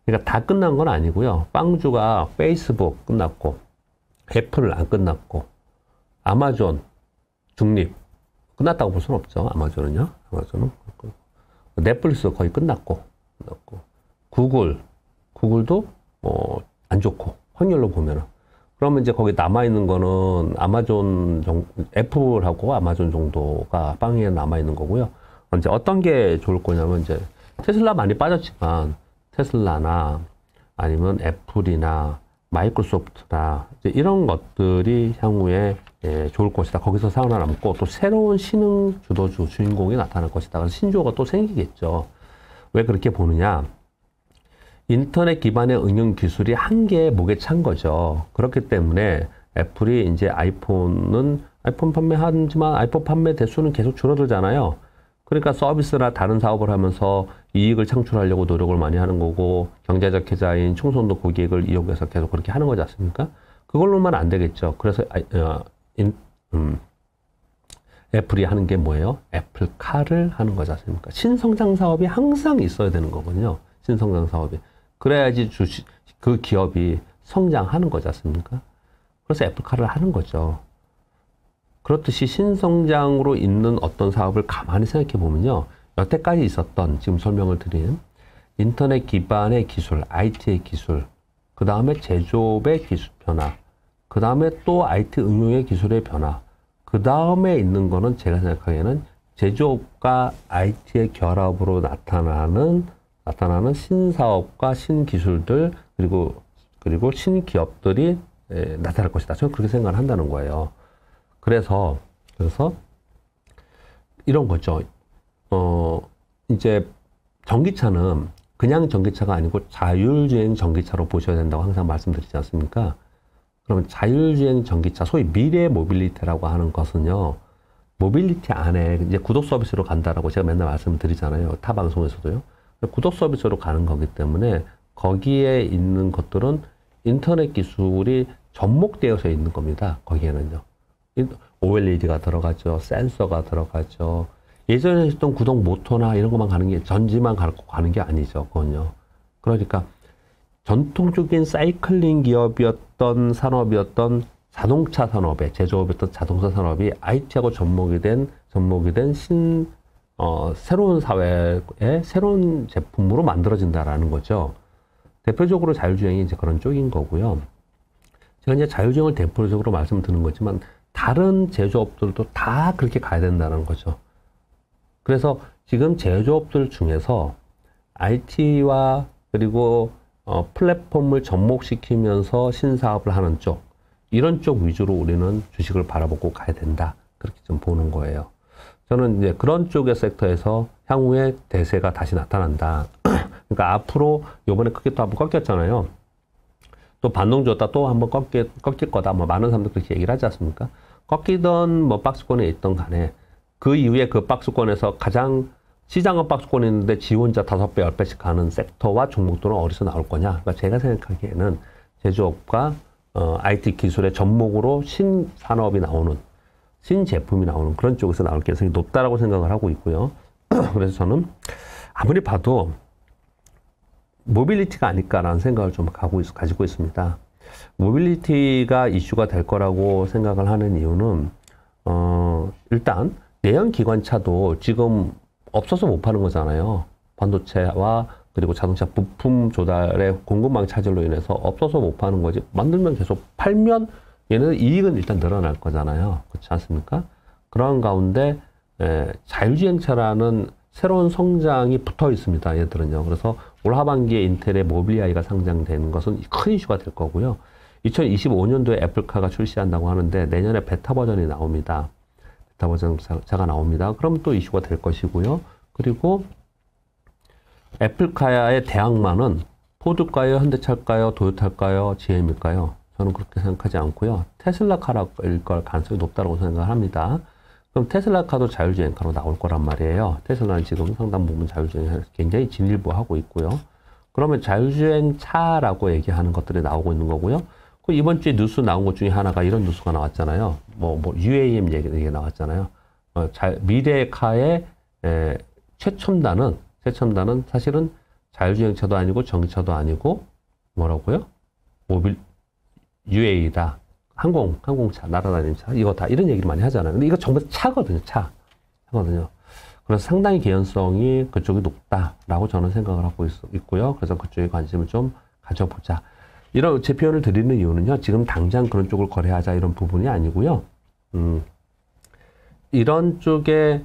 그러니까 다 끝난 건 아니고요. 빵주가 페이스북 끝났고, 애플 안 끝났고, 아마존 중립 끝났다고 볼 수는 없죠. 아마존은요. 넷플릭스 거의 끝났고, 구글도 안 좋고, 확률로 보면은. 그러면 이제 거기 남아있는 거는 애플하고 아마존 정도가 빵에 남아있는 거고요. 이제 어떤 게 좋을 거냐면 이제 테슬라 많이 빠졌지만 테슬라나 아니면 애플이나 마이크로소프트나 이제 이런 것들이 향후에 좋을 것이다. 거기서 살아남고 또 새로운 신흥 주인공이 나타날 것이다. 그래서 신조어가 또 생기겠죠. 왜 그렇게 보느냐? 인터넷 기반의 응용 기술이 한계에 목에 찬 거죠. 그렇기 때문에 애플이 이제 아이폰 판매하지만 아이폰 판매 대수는 계속 줄어들잖아요. 그러니까 서비스나 다른 사업을 하면서 이익을 창출하려고 노력을 많이 하는 거고, 경제적 계좌인 충성도 고객을 이용해서 계속 그렇게 하는 거지 않습니까? 그걸로만 안 되겠죠. 그래서 애플이 하는 게 뭐예요? 애플카를 하는 거지 않습니까? 신성장 사업이 항상 있어야 되는 거거든요. 신성장 사업이. 그래야지 그 기업이 성장하는 거지 않습니까? 그래서 애플카를 하는 거죠. 그렇듯이 신성장으로 있는 어떤 사업을 가만히 생각해 보면요. 여태까지 있었던 지금 설명을 드린 인터넷 기반의 기술, IT의 기술, 그 다음에 제조업의 기술 변화, 그 다음에 또 IT 응용의 기술의 변화, 그 다음에 있는 거는 제가 생각하기에는 제조업과 IT의 결합으로 나타나는 신사업과 신기술들 그리고 신기업들이 나타날 것이다. 저는 그렇게 생각을 한다는 거예요. 그래서 이런 거죠. 이제 전기차는 그냥 전기차가 아니고 자율주행 전기차로 보셔야 된다고 항상 말씀드리지 않습니까? 그러면 자율주행 전기차, 소위 미래 모빌리티라고 하는 것은요, 모빌리티 안에 이제 구독 서비스로 간다라고 제가 맨날 말씀을 드리잖아요. 타 방송에서도요. 구독 서비스로 가는 거기 때문에 거기에 있는 것들은 인터넷 기술이 접목되어서 있는 겁니다. 거기에는요. OLED가 들어가죠. 센서가 들어가죠. 예전에 했던 구동 모터나 이런 것만 가는 게 전지만 갖고 가는 게 아니죠. 그건요. 그러니까 전통적인 사이클링 기업이었던 산업이었던 자동차 산업에 제조업이었던 자동차 산업이 IT하고 접목이 된 새로운 사회의 새로운 제품으로 만들어진다라는 거죠. 대표적으로 자율주행이 이제 그런 쪽인 거고요. 제가 이제 자율주행을 대표적으로 말씀드리는 거지만 다른 제조업들도 다 그렇게 가야 된다는 거죠. 그래서 지금 제조업들 중에서 IT와 그리고 플랫폼을 접목시키면서 신사업을 하는 쪽, 이런 쪽 위주로 우리는 주식을 바라보고 가야 된다. 그렇게 좀 보는 거예요. 저는 이제 그런 쪽의 섹터에서 향후에 대세가 다시 나타난다. 그러니까 앞으로 요번에 크게 또 한번 꺾였잖아요. 또 반동 줬다 또 한번 꺾일 거다. 뭐 많은 사람들 그렇게 얘기를 하지 않습니까? 꺾이던 뭐 박스권에 있던 간에 그 이후에 그 박스권에서 가장 시장은 박스권에 있는데 지 혼자 5배, 10배씩 가는 섹터와 종목들은 어디서 나올 거냐? 그러니까 제가 생각하기에는 제조업과 IT 기술의 접목으로 신산업이 나오는, 신제품이 나오는 그런 쪽에서 나올 가능성이 높다라고 생각을 하고 있고요. 그래서 저는 아무리 봐도 모빌리티가 아닐까라는 생각을 좀 가지고 있습니다. 모빌리티가 이슈가 될 거라고 생각을 하는 이유는 일단 내연 기관차도 지금 없어서 못 파는 거잖아요. 반도체와 그리고 자동차 부품 조달의 공급망 차질로 인해서 없어서 못 파는 거지. 만들면 계속 팔면 얘네는 이익은 일단 늘어날 거잖아요. 그렇지 않습니까? 그런 가운데 자율주행차라는 새로운 성장이 붙어 있습니다. 얘들은요. 그래서 올 하반기에 인텔의 모빌리아이가 상장되는 것은 큰 이슈가 될 거고요. 2025년도에 애플카가 출시한다고 하는데 내년에 베타 버전이 나옵니다. 베타 버전차가 나옵니다. 그럼 또 이슈가 될 것이고요. 그리고 애플카의 대항마는 포드일까요? 현대차일까요? 도요타일까요? GM일까요? 저는 그렇게 생각하지 않고요. 테슬라카일 걸 가능성이 높다고 생각을 합니다. 그럼 테슬라카도 자율주행카로 나올 거란 말이에요. 테슬라는 지금 상당 부분 자율주행을 굉장히 진일보하고 있고요. 그러면 자율주행차라고 얘기하는 것들이 나오고 있는 거고요. 그 이번 주에 뉴스 나온 것 중에 하나가 이런 뉴스가 나왔잖아요. UAM 얘기 나왔잖아요. 미래의 카의 최첨단은 사실은 자율주행차도 아니고 전기차도 아니고 뭐라고요? UAE다. 항공차, 날아다니는 차, 이거 다 이런 얘기를 많이 하잖아요. 근데 이거 전부 차거든요, 차거든요. 그래서 상당히 개연성이 그쪽이 높다라고 저는 생각을 하고 있고요. 그래서 그쪽에 관심을 좀 가져보자. 이런 제 표현을 드리는 이유는요, 지금 당장 그런 쪽을 거래하자 이런 부분이 아니고요. 이런 쪽에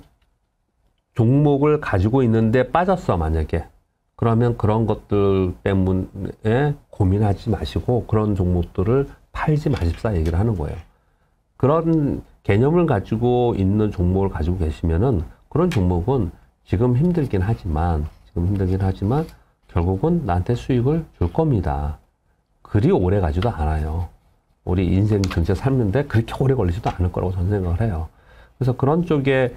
종목을 가지고 있는데 빠졌어, 만약에. 그러면 그런 것들 때문에 고민하지 마시고 그런 종목들을 팔지 마십사 얘기를 하는 거예요. 그런 개념을 가지고 있는 종목을 가지고 계시면은 그런 종목은 지금 힘들긴 하지만 결국은 나한테 수익을 줄 겁니다. 그리 오래 가지도 않아요. 우리 인생 전체 살는데 그렇게 오래 걸리지도 않을 거라고 저는 생각을 해요. 그래서 그런 쪽에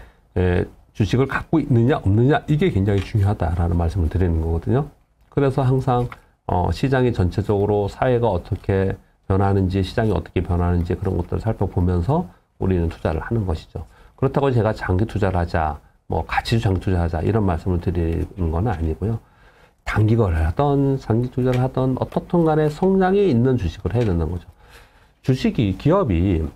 주식을 갖고 있느냐 없느냐 이게 굉장히 중요하다라는 말씀을 드리는 거거든요. 그래서 항상 시장이 전체적으로 사회가 어떻게 변하는지 시장이 어떻게 변하는지 그런 것들을 살펴보면서 우리는 투자를 하는 것이죠. 그렇다고 제가 장기 투자를 하자, 가치주 장기 투자하자 이런 말씀을 드리는 건 아니고요. 단기 거래를 하던 장기 투자를 하던 어떻든 간에 성장이 있는 주식을 해야 된다는 거죠. 기업이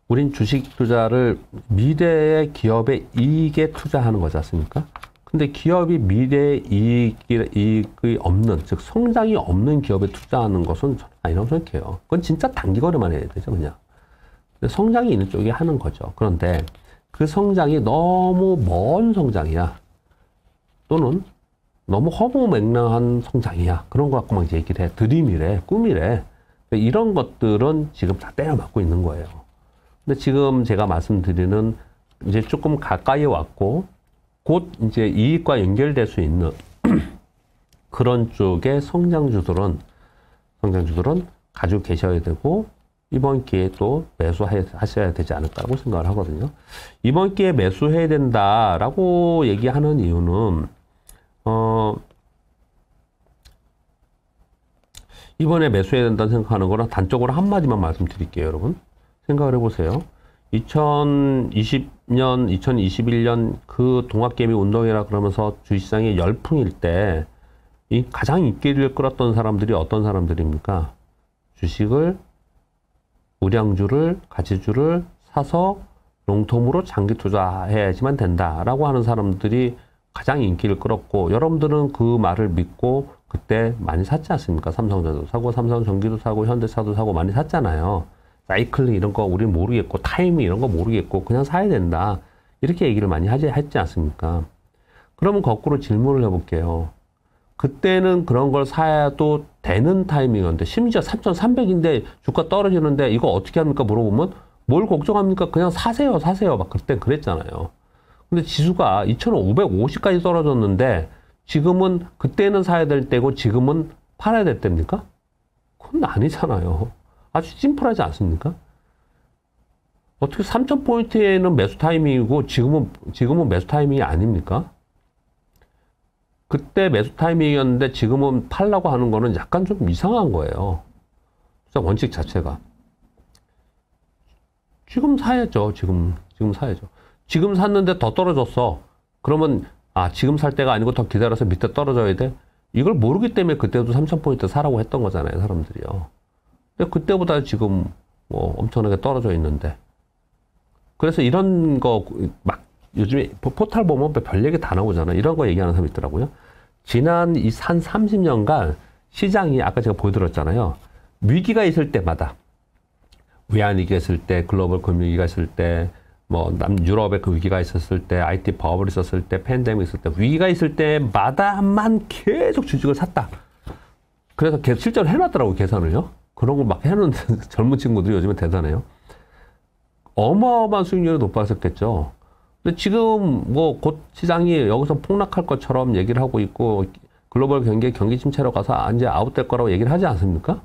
우린 주식 투자를 미래의 기업의 이익에 투자하는 거지 않습니까? 근데 기업이 미래의 이익이 없는, 즉 성장이 없는 기업에 투자하는 것은 저는 아니라고 생각해요. 그건 진짜 단기 거래만 해야 되죠, 그냥. 근데 성장이 있는 쪽에 하는 거죠. 그런데 그 성장이 너무 먼 성장이야. 또는 너무 허무맹랑한 성장이야. 그런 거 갖고 막 얘기를 해. 드림이래, 꿈이래. 이런 것들은 지금 다 때려 맞고 있는 거예요. 근데 지금 제가 말씀드리는 이제 조금 가까이 왔고 곧 이제 이익과 연결될 수 있는 그런 쪽의 성장주들은 가지고 계셔야 되고 이번 기회에 또 매수하셔야 되지 않을까라고 생각을 하거든요. 이번 기회에 매수해야 된다라고 얘기하는 이유는 이번에 매수해야 된다고 생각하는 거랑 단적으로 한마디만 말씀드릴게요, 여러분. 생각을 해보세요. 2020년, 2021년 그 동학개미 운동이라 그러면서 주식시장이 열풍일 때 이 가장 인기를 끌었던 사람들이 어떤 사람들입니까? 주식을, 우량주를, 가치주를 사서 롱텀으로 장기 투자해야지만 된다라고 하는 사람들이 가장 인기를 끌었고 여러분들은 그 말을 믿고 그때 많이 샀지 않습니까? 삼성전자도 사고 삼성전기도 사고 현대차도 사고 많이 샀잖아요. 사이클링 이런 거 우리는 모르겠고 타이밍 이런 거 모르겠고 그냥 사야 된다 이렇게 얘기를 많이 했지 않습니까? 그러면 거꾸로 질문을 해볼게요. 그때는 그런 걸 사야도 되는 타이밍이었는데 심지어 3,300인데 주가 떨어지는데 이거 어떻게 합니까? 물어보면 뭘 걱정합니까? 그냥 사세요 막 그때 그랬잖아요. 근데 지수가 2,550까지 떨어졌는데 지금은 그때는 사야 될 때고 지금은 팔아야 될 때입니까? 그건 아니잖아요. 아주 심플하지 않습니까? 어떻게 3,000포인트에는 매수 타이밍이고 지금은 매수 타이밍이 아닙니까? 그때 매수 타이밍이었는데 지금은 팔라고 하는 거는 약간 좀 이상한 거예요. 진짜 원칙 자체가. 지금 사야죠. 지금 사야죠. 지금 샀는데 더 떨어졌어. 그러면 지금 살 때가 아니고 더 기다려서 밑에 떨어져야 돼? 이걸 모르기 때문에 그때도 3,000포인트 사라고 했던 거잖아요. 사람들이요. 근데 그때보다 지금 엄청나게 떨어져 있는데. 그래서 이런 거 막 요즘에 포탈 보면 별 얘기 다 나오잖아요. 이런 거 얘기하는 사람이 있더라고요. 지난 한 30년간 시장이 아까 제가 보여드렸잖아요. 위기가 있을 때마다 외환위기가 있을 때, 글로벌 금융위기가 있을 때, 뭐 유럽의 그 위기가 있었을 때, IT 버블이 있었을 때, 팬데믹 있을 때, 위기가 있을 때마다만 계속 주식을 샀다. 그래서 실제로 해놨더라고요, 계산을요. 그런 걸 막 해놓은 젊은 친구들이 요즘에 대단해요. 어마어마한 수익률이 높아졌겠죠. 근데 지금 뭐 곧 시장이 여기서 폭락할 것처럼 얘기를 하고 있고, 글로벌 경기 침체로 가서 이제 아웃될 거라고 얘기를 하지 않습니까?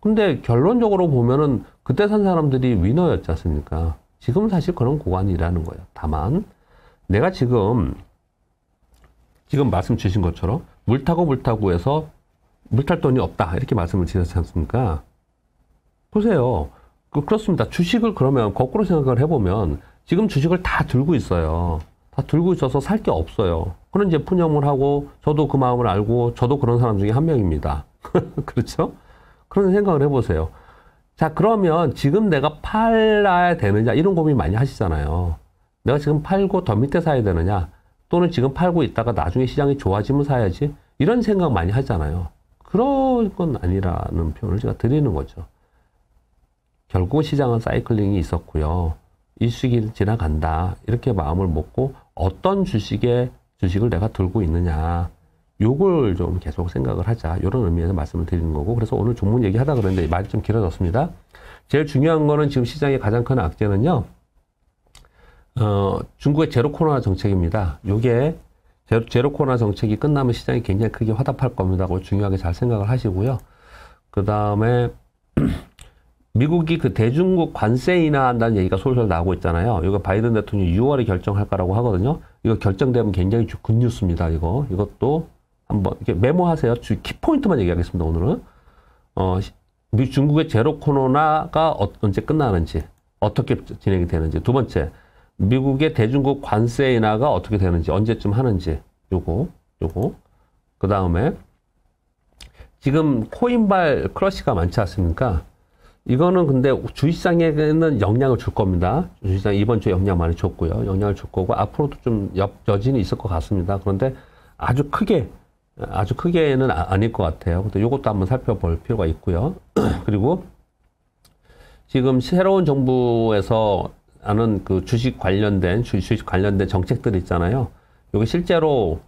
근데 결론적으로 보면은 그때 산 사람들이 위너였지 않습니까? 지금 사실 그런 구간이라는 거예요. 다만 내가 지금 말씀 주신 것처럼 물 타고 해서 물 탈 돈이 없다 이렇게 말씀을 드렸지 않습니까? 보세요. 그렇습니다. 주식을 그러면 거꾸로 생각을 해보면 지금 주식을 다 들고 있어요. 다 들고 있어서 살 게 없어요. 그런 이제 푸념을 하고 저도 그 마음을 알고 저도 그런 사람 중에 한 명입니다. 그렇죠? 그런 생각을 해보세요. 자, 그러면 지금 내가 팔아야 되느냐 이런 고민 많이 하시잖아요. 내가 지금 팔고 더 밑에 사야 되느냐 또는 지금 팔고 있다가 나중에 시장이 좋아지면 사야지 이런 생각 많이 하잖아요. 그런 건 아니라는 표현을 제가 드리는 거죠. 결국 시장은 사이클링이 있었고요. 이 시기는 지나간다. 이렇게 마음을 먹고 어떤 주식을 내가 들고 있느냐. 요걸 좀 계속 생각을 하자. 이런 의미에서 말씀을 드리는 거고. 그래서 오늘 종목 얘기하다 그랬는데 말이 좀 길어졌습니다. 제일 중요한 거는 지금 시장의 가장 큰 악재는요. 중국의 제로 코로나 정책입니다. 요게 제로 코로나 정책이 끝나면 시장이 굉장히 크게 화답할 겁니다. 그걸 중요하게 잘 생각을 하시고요. 그 다음에 미국이 그 대중국 관세 인하한다는 얘기가 솔솔 나오고 있잖아요. 이거 바이든 대통령이 6월에 결정할 거라고 하거든요. 이거 결정되면 굉장히 굿뉴스입니다. 이것도 한번 이렇게 메모하세요. 키포인트만 얘기하겠습니다. 오늘은 중국의 제로 코로나가 언제 끝나는지 어떻게 진행이 되는지 두 번째 미국의 대중국 관세 인하가 어떻게 되는지 언제쯤 하는지 요거 그 다음에 지금 코인발 크러쉬가 많지 않습니까? 이거는 근데 주식시장에는 영향을 줄 겁니다. 주식시장 이번 주에 영향 많이 줬고요. 영향을 줄 거고 앞으로도 좀 여진이 있을 것 같습니다. 그런데 아주 크게는 아닐 것 같아요. 근데 이것도 한번 살펴볼 필요가 있고요. 그리고 지금 새로운 정부에서 하는 그 주식 관련된 정책들 있잖아요. 이게 실제로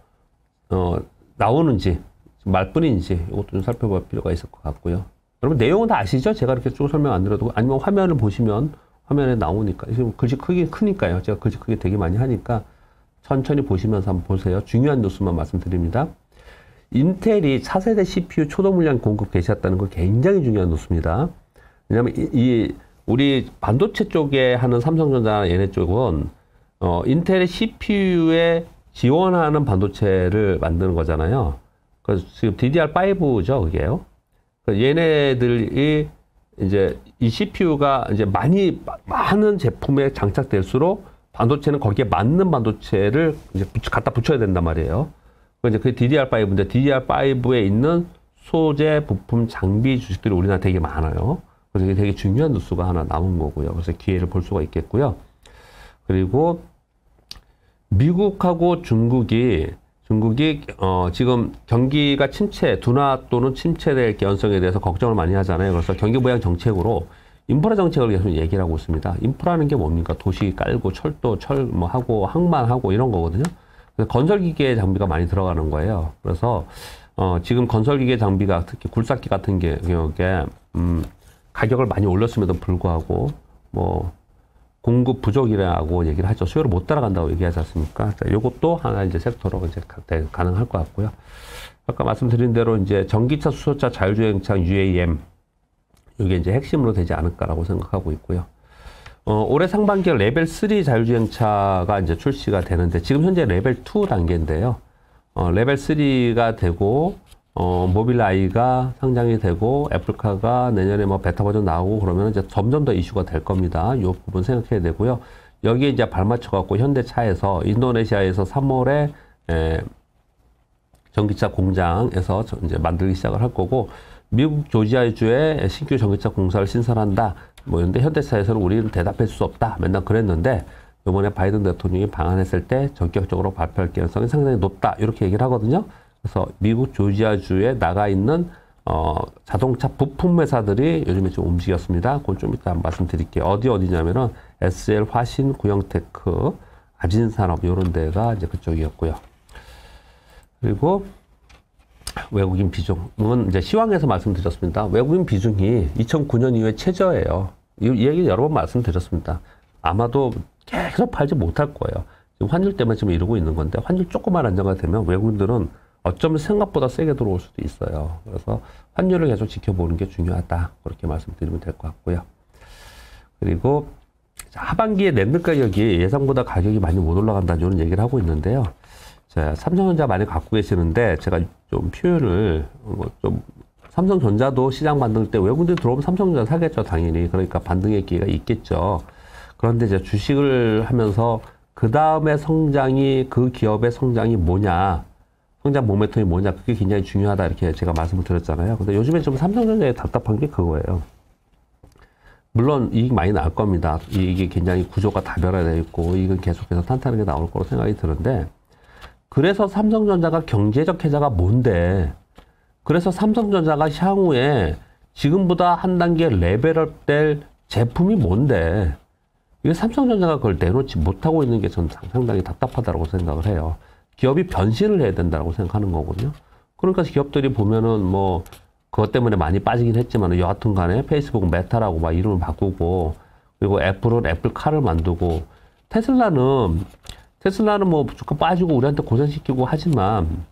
나오는지 말뿐인지 이것도 좀 살펴볼 필요가 있을 것 같고요. 여러분 내용은 다 아시죠? 제가 이렇게 쭉 설명 안 드려도 아니면 화면을 보시면 화면에 나오니까 지금 글씨 크니까요. 제가 글씨 크게 되게 많이 하니까 천천히 보시면서 한번 보세요. 중요한 뉴스만 말씀드립니다. 인텔이 차세대 CPU 초도 물량 공급 개시했다는 거 굉장히 중요한 뉴스입니다. 왜냐하면 우리 반도체 쪽에 하는 삼성전자 얘네 쪽은 인텔의 CPU에 지원하는 반도체를 만드는 거잖아요. 그래서 지금 DDR5죠, 그게요. 얘네들이 이제 이 CPU가 이제 많은 제품에 장착될수록 반도체는 거기에 맞는 반도체를 이제 갖다 붙여야 된단 말이에요. 이제 그 DDR5인데 DDR5에 있는 소재, 부품, 장비 주식들이 우리나라 되게 많아요. 그래서 이게 되게 중요한 뉴스가 하나 나온 거고요. 그래서 기회를 볼 수가 있겠고요. 그리고 미국하고 중국이 지금 경기가 둔화 또는 침체될 개연성에 대해서 걱정을 많이 하잖아요. 그래서 경기 부양 정책으로 인프라 정책을 계속 얘기를 하고 있습니다. 인프라는 게 뭡니까? 도시 깔고 철도, 하고 항만하고 이런 거거든요. 그래서 건설기계 장비가 많이 들어가는 거예요. 그래서 지금 건설기계 장비가 특히 굴삭기 같은 경우에 가격을 많이 올렸음에도 불구하고 공급 부족이라고 얘기를 하죠. 수요를 못 따라간다고 얘기하지 않습니까? 자, 요것도 하나 이제 섹터로 이제 가능할 것 같고요. 아까 말씀드린 대로 이제 전기차, 수소차, 자율주행차 UAM 이게 이제 핵심으로 되지 않을까라고 생각하고 있고요. 올해 상반기에 레벨 3 자율주행차가 이제 출시가 되는데 지금 현재 레벨 2 단계인데요. 레벨 3가 되고 모빌아이가 상장이 되고 애플카가 내년에 베타 버전 나오고 그러면 이제 점점 더 이슈가 될 겁니다. 이 부분 생각해야 되고요. 여기에 이제 발맞춰 갖고 현대차에서 인도네시아에서 3월에 전기차 공장에서 이제 만들기 시작을 할 거고 미국 조지아주에 신규 전기차 공사를 신설한다. 이런데 현대차에서는 우리는 대답할 수 없다. 맨날 그랬는데 이번에 바이든 대통령이 방한했을 때 전격적으로 발표할 가능성이 상당히 높다. 이렇게 얘기를 하거든요. 그래서 미국 조지아주에 나가 있는 자동차 부품 회사들이 요즘에 좀 움직였습니다. 그건 좀 이따 말씀드릴게요. 어디냐면은 SL 화신, 구형테크, 아진산업 이런 데가 이제 그쪽이었고요. 그리고 외국인 비중은 이제 시황에서 말씀드렸습니다. 외국인 비중이 2009년 이후에 최저예요. 이 얘기 여러 번 말씀드렸습니다. 아마도 계속 팔지 못할 거예요. 지금 환율 때문에 지금 이러고 있는 건데 환율 조금만 안정화 되면 외국인들은 어쩌면 생각보다 세게 들어올 수도 있어요. 그래서 환율을 계속 지켜보는 게 중요하다. 그렇게 말씀드리면 될 것 같고요. 그리고 하반기에 랜드 가격이 예상보다 가격이 많이 못 올라간다는 이런 얘기를 하고 있는데요. 자, 삼성전자 많이 갖고 계시는데 제가 좀 표현을 좀 삼성전자도 시장 반등 때 외국인들이 들어오면 삼성전자 사겠죠, 당연히. 그러니까 반등의 기회가 있겠죠. 그런데 이제 주식을 하면서 그 다음에 성장이 그 기업의 성장이 뭐냐, 성장 모멘텀이 뭐냐, 그게 굉장히 중요하다 이렇게 제가 말씀을 드렸잖아요. 근데 요즘에 좀 삼성전자에 답답한 게 그거예요. 물론 이익 많이 나올 겁니다. 이익이 굉장히 구조가 다변화되어 있고 이익은 계속해서 탄탄하게 나올 거로 생각이 드는데, 그래서 삼성전자가 경제적 혜자가 뭔데, 그래서 삼성전자가 향후에 지금보다 한 단계 레벨업 될 제품이 뭔데, 이게 삼성전자가 그걸 내놓지 못하고 있는 게 저는 상당히 답답하다고 생각을 해요. 기업이 변신을 해야 된다고 생각하는 거거든요. 그러니까 기업들이 보면은 뭐 그것 때문에 많이 빠지긴 했지만 여하튼 간에 페이스북 메타라고 막 이름을 바꾸고, 그리고 애플은 애플카를 만들고, 테슬라는 뭐 주가 빠지고 우리한테 고생시키고 하지만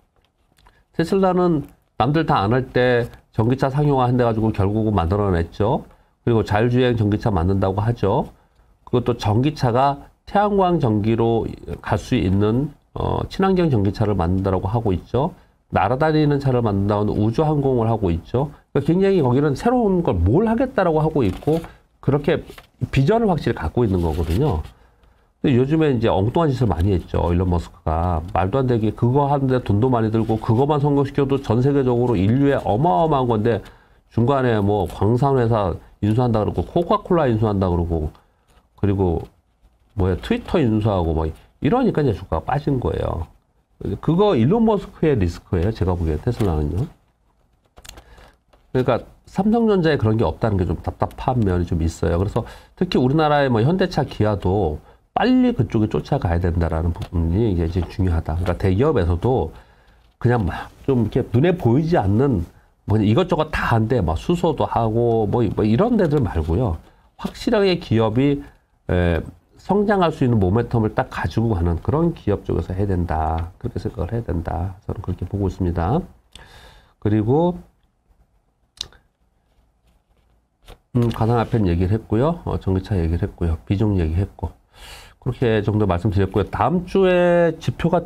테슬라는 남들 다 안 할 때 전기차 상용화 한대 가지고 결국은 만들어냈죠. 그리고 자율주행 전기차 만든다고 하죠. 그것도 전기차가 태양광 전기로 갈 수 있는 친환경 전기차를 만든다고 하고 있죠. 날아다니는 차를 만든다는 우주항공을 하고 있죠. 그러니까 굉장히 거기는 새로운 걸 뭘 하겠다라고 하고 있고, 그렇게 비전을 확실히 갖고 있는 거거든요. 근데 요즘에 이제 엉뚱한 짓을 많이 했죠. 일론 머스크가 말도 안 되게 그거 하는데 돈도 많이 들고, 그것만 성공시켜도 전 세계적으로 인류의 어마어마한 건데 중간에 뭐 광산회사 인수한다 그러고, 코카콜라 인수한다 그러고, 그리고 뭐야 트위터 인수하고 뭐 이러니까 이제 주가가 빠진 거예요. 그거 일론 머스크의 리스크예요. 제가 보기에 테슬라는요. 그러니까 삼성전자에 그런 게 없다는 게 좀 답답한 면이 좀 있어요. 그래서 특히 우리나라의 뭐 현대차, 기아도 빨리 그쪽에 쫓아가야 된다라는 부분이 이제 중요하다. 그러니까 대기업에서도 그냥 막 좀 이렇게 눈에 보이지 않는 뭐 이것저것 다 한데 막 수소도 하고 뭐 이런 데들 말고요. 확실하게 기업이 성장할 수 있는 모멘텀을 딱 가지고 가는 그런 기업 쪽에서 해야 된다. 그렇게 생각을 해야 된다. 저는 그렇게 보고 있습니다. 그리고 가상화폐 얘기를 했고요. 전기차 얘기를 했고요. 비중 얘기했고. 그렇게 정도 말씀드렸고요. 다음 주에 지표가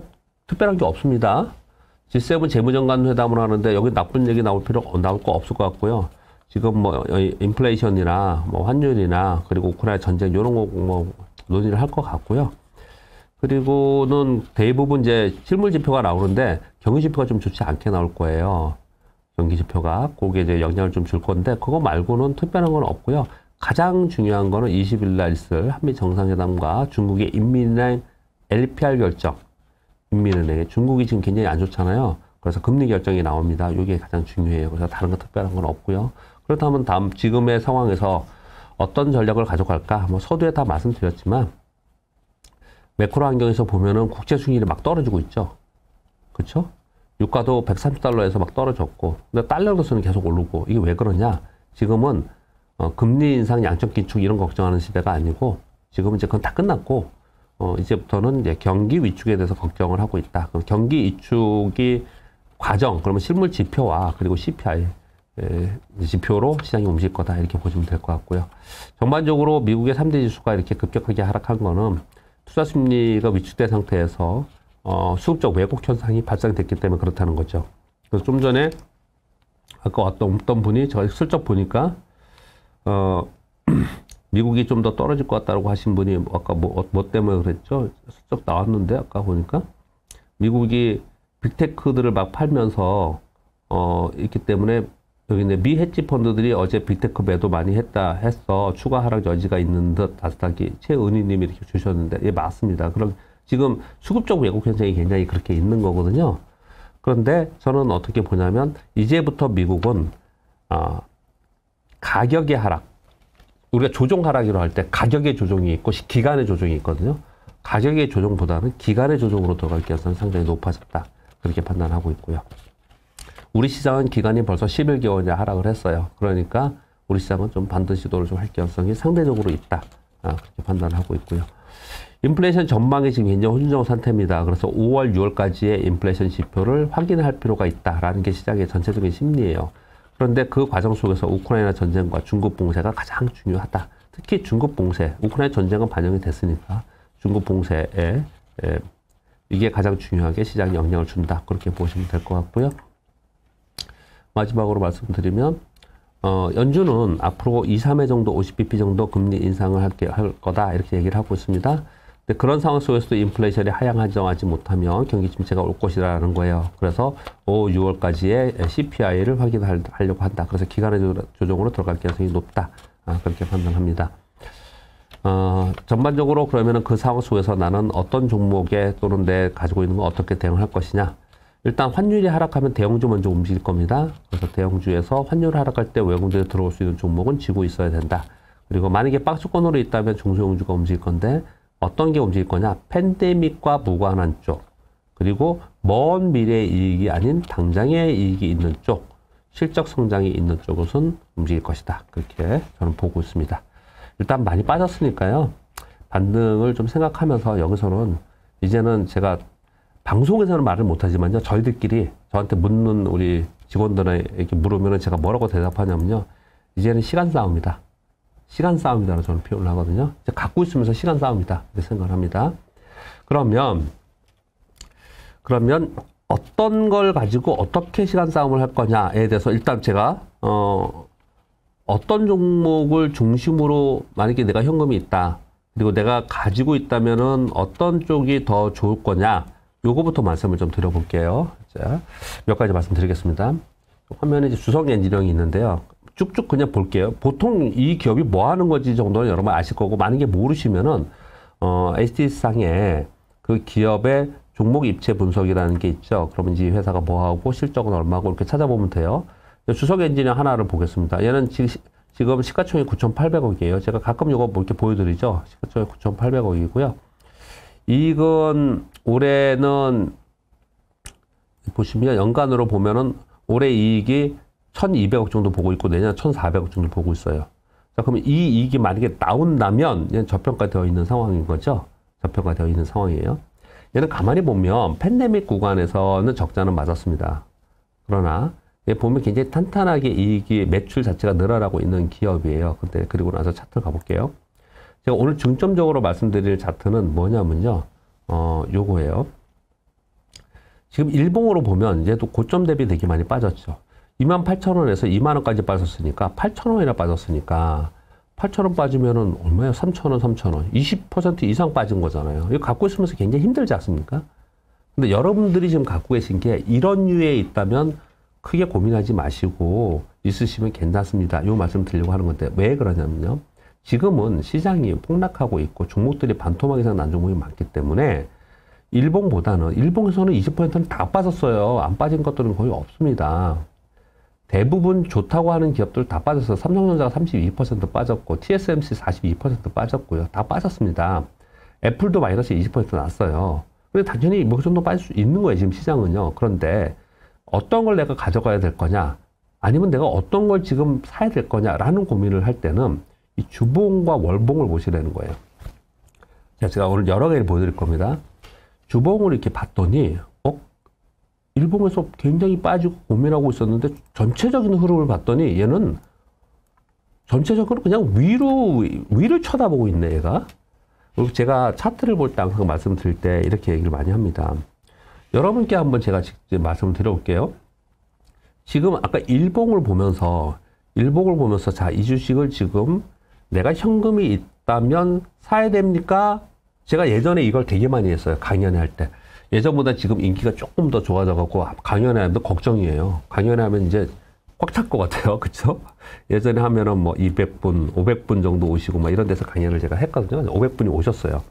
특별한 게 없습니다. G7 재무장관 회담을 하는데 여기 나쁜 얘기 나올 거 없을 것 같고요. 지금 뭐 인플레이션이나 뭐 환율이나 그리고 우크라이나 전쟁 이런 거 뭐 논의를 할 것 같고요. 그리고는 대부분 이제 실물 지표가 나오는데 경기 지표가 좀 좋지 않게 나올 거예요. 경기 지표가 그게 이제 영향을 좀 줄 건데, 그거 말고는 특별한 건 없고요. 가장 중요한 거는 20일 날 있을 한미 정상회담과 중국의 인민은행 LPR 결정. 인민은행, 중국이 지금 굉장히 안 좋잖아요. 그래서 금리 결정이 나옵니다. 이게 가장 중요해요. 그래서 다른 거 특별한 건 없고요. 그렇다면 지금의 상황에서 어떤 전략을 가져갈까? 뭐 서두에 다 말씀드렸지만 매크로 환경에서 보면은 국제 수익률이 막 떨어지고 있죠. 그렇죠? 유가도 130달러에서 막 떨어졌고, 근데 달러로서는 계속 오르고. 이게 왜 그러냐? 지금은 금리 인상, 양적 긴축 이런 걱정하는 시대가 아니고, 지금은 이제 그건 다 끝났고, 이제부터는 이제 경기 위축에 대해서 걱정을 하고 있다. 그럼 경기 위축이 과정, 그러면 실물 지표와 그리고 CPI 지표로 시장이 움직일 거다. 이렇게 보시면 될 것 같고요. 전반적으로 미국의 3대 지수가 이렇게 급격하게 하락한 거는 투자 심리가 위축된 상태에서 수급적 왜곡 현상이 발생됐기 때문에 그렇다는 거죠. 그래서 좀 전에 아까 어떤 분이 제가 슬쩍 보니까 미국이 좀 더 떨어질 것 같다고 하신 분이 아까 뭐 때문에 그랬죠? 슬쩍 나왔는데 아까 보니까 미국이 빅테크들을 막 팔면서 있기 때문에 여기 이제 미 헤지 펀드들이 어제 빅테크 매도 많이 했어. 추가 하락 여지가 있는 듯 다스닥이 최은희님이 이렇게 주셨는데, 예, 맞습니다. 그럼 지금 수급적 왜곡 현상이 굉장히 그렇게 있는 거거든요. 그런데 저는 어떻게 보냐면 이제부터 미국은 가격의 하락, 우리가 조정 하락이라고 할 때 가격의 조정이 있고 기간의 조정이 있거든요. 가격의 조정보다는 기간의 조정으로 들어갈 가능성이 상당히 높아졌다. 그렇게 판단하고 있고요. 우리 시장은 기간이 벌써 11개월이나 하락을 했어요. 그러니까 우리 시장은 좀 반등 시도를 좀 할 가능성이 상대적으로 있다. 그렇게 판단하고 있고요. 인플레이션 전망이 지금 굉장히 혼조적 상태입니다. 그래서 5월, 6월까지의 인플레이션 지표를 확인할 필요가 있다라는 게 시장의 전체적인 심리예요. 그런데 그 과정 속에서 우크라이나 전쟁과 중국 봉쇄가 가장 중요하다. 특히 중국 봉쇄, 우크라이나 전쟁은 반영이 됐으니까 중국 봉쇄에 이게 가장 중요하게 시장에 영향을 준다. 그렇게 보시면 될 것 같고요. 마지막으로 말씀드리면 연준은 앞으로 2, 3회 정도 50bp 정도 금리 인상을 할 거다. 이렇게 얘기를 하고 있습니다. 근데 그런 상황 속에서도 인플레이션이 하향하지 못하면 경기 침체가 올 것이라는 거예요. 그래서 5, 6월까지의 CPI를 확인하려고 한다. 그래서 기간의 조정으로 들어갈 가능성이 높다. 그렇게 판단합니다. 전반적으로 그러면은 그 상황 속에서 나는 어떤 종목에 또는 내 가지고 있는 거 어떻게 대응할 것이냐. 일단 환율이 하락하면 대형주 먼저 움직일 겁니다. 그래서 대형주에서 환율이 하락할 때 외국인들이 들어올 수 있는 종목은 쥐고 있어야 된다. 그리고 만약에 박스권으로 있다면 중소형주가 움직일 건데 어떤 게 움직일 거냐. 팬데믹과 무관한 쪽. 그리고 먼 미래의 이익이 아닌 당장의 이익이 있는 쪽. 실적 성장이 있는 쪽으로는 움직일 것이다. 그렇게 저는 보고 있습니다. 일단 많이 빠졌으니까요. 반등을 좀 생각하면서 여기서는 이제는 제가 방송에서는 말을 못하지만요. 저희들끼리 저한테 묻는 우리 직원들에게 물으면 제가 뭐라고 대답하냐면요. 이제는 시간 싸움이다. 시간 싸움이다라고 저는 표현을 하거든요. 이제 갖고 있으면서 시간 싸움이다. 이렇게 생각을 합니다. 그러면 어떤 걸 가지고 어떻게 시간 싸움을 할 거냐에 대해서 일단 제가 어떤 종목을 중심으로 만약에 내가 현금이 있다. 그리고 내가 가지고 있다면은 어떤 쪽이 더 좋을 거냐. 요거부터 말씀을 좀 드려볼게요. 자, 몇 가지 말씀드리겠습니다. 화면에 이제 주성 엔지니어링이 있는데요. 쭉쭉 그냥 볼게요. 보통 이 기업이 뭐 하는 건지 정도는 여러분 아실 거고, 만약에 모르시면은, HTS상에 그 기업의 종목 입체 분석이라는 게 있죠. 그러면 이 회사가 뭐 하고 실적은 얼마고 이렇게 찾아보면 돼요. 주성 엔지니어 하나를 보겠습니다. 얘는 지금 시가총액 9,800억이에요. 제가 가끔 이거 뭐 이렇게 보여드리죠. 시가총액 9,800억이고요. 이건 올해는 보시면 연간으로 보면은 올해 이익이 1,200억 정도 보고 있고 내년 1,400억 정도 보고 있어요. 자, 그러면 이 이익이 만약에 나온다면 얘는 저평가되어 있는 상황인 거죠. 저평가되어 있는 상황이에요. 얘는 가만히 보면 팬데믹 구간에서는 적자는 맞았습니다. 그러나 얘 보면 굉장히 탄탄하게 이익이 매출 자체가 늘어나고 있는 기업이에요. 근데 그리고 나서 차트 가볼게요. 제가 오늘 중점적으로 말씀드릴 차트는 뭐냐면요. 요거예요. 지금 일봉으로 보면 얘도 고점 대비 되게 많이 빠졌죠. 28,000원에서 2만원까지 빠졌으니까 8,000원이나 빠졌으니까 8,000원 빠지면은 얼마예요? 3,000원, 3,000원. 20% 이상 빠진 거잖아요. 이거 갖고 있으면서 굉장히 힘들지 않습니까? 근데 여러분들이 지금 갖고 계신 게 이런 류에 있다면 크게 고민하지 마시고 있으시면 괜찮습니다. 요 말씀 드리려고 하는 건데 왜 그러냐면요. 지금은 시장이 폭락하고 있고 종목들이 반토막 이상 난 종목이 많기 때문에 일봉보다는 일봉에서는 20%는 다 빠졌어요. 안 빠진 것들은 거의 없습니다. 대부분 좋다고 하는 기업들 다 빠졌어요. 삼성전자가 32% 빠졌고 TSMC 42% 빠졌고요. 다 빠졌습니다. 애플도 마이너스 20% 났어요. 근데 당연히 뭐 그 정도 빠질 수 있는 거예요. 지금 시장은요. 그런데 어떤 걸 내가 가져가야 될 거냐 아니면 내가 어떤 걸 지금 사야 될 거냐라는 고민을 할 때는 이 주봉과 월봉을 보시라는 거예요. 제가 오늘 여러 개를 보여드릴 겁니다. 주봉을 이렇게 봤더니 일봉에서 굉장히 빠지고 고민하고 있었는데 전체적인 흐름을 봤더니 얘는 전체적으로 그냥 위를 쳐다보고 있네 얘가. 그리고 제가 차트를 볼 때 항상 말씀드릴 때 이렇게 얘기를 많이 합니다. 여러분께 한번 제가 직접 말씀을 드려볼게요. 지금 아까 일봉을 보면서 자, 이 주식을 지금 내가 현금이 있다면 사야 됩니까? 제가 예전에 이걸 되게 많이 했어요. 강연회 할 때. 예전보다 지금 인기가 조금 더 좋아져갖고 강연회 하면 걱정이에요. 강연회 하면 이제 꽉 찰 것 같아요. 그쵸? 예전에 하면은 뭐 200분, 500분 정도 오시고 막 이런 데서 강연을 제가 했거든요. 500분이 오셨어요.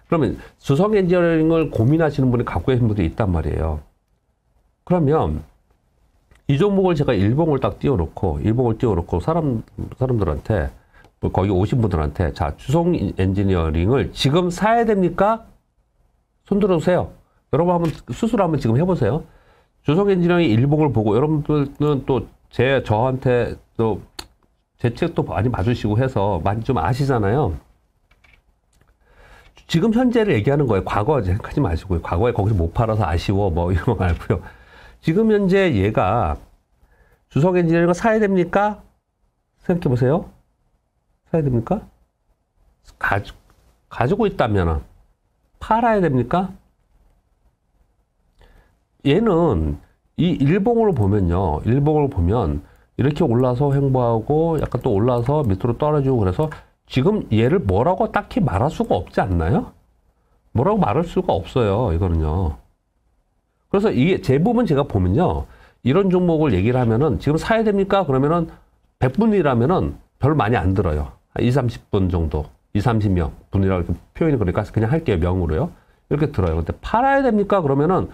그러면 주성 엔지니어링을 고민하시는 분이 갖고 계신 분들이 있단 말이에요. 그러면 이 종목을 제가 일봉을 딱 띄워놓고, 사람들한테, 뭐 거기 오신 분들한테, 자, 주성 엔지니어링을 지금 사야 됩니까? 손 들어주세요. 여러분 한번, 스스로 한번 지금 해보세요. 주성 엔지니어링 일봉을 보고, 여러분들은 또 저한테 또, 제 책도 많이 봐주시고 해서 많이 좀 아시잖아요. 지금 현재를 얘기하는 거예요. 과거 생각하지 마시고요. 과거에 거기서 못 팔아서 아쉬워, 뭐 이런 거 말고요. 지금 현재 얘가 주성 엔지니어링을 사야 됩니까? 생각해 보세요. 사야 됩니까? 가지고 있다면 팔아야 됩니까? 얘는 이 일봉을 보면요. 일봉을 보면 이렇게 올라서 횡보하고 약간 또 올라서 밑으로 떨어지고 그래서 지금 얘를 뭐라고 딱히 말할 수가 없지 않나요? 뭐라고 말할 수가 없어요. 이거는요. 그래서 이게 대부분 제가 보면요. 이런 종목을 얘기를 하면은 지금 사야 됩니까? 그러면은 100분이라면은 별로 많이 안 들어요. 20, 30분 정도. 20, 30명 분이라고 이렇게 표현이 그러니까 그냥 할게요. 명으로요. 이렇게 들어요. 근데 팔아야 됩니까? 그러면은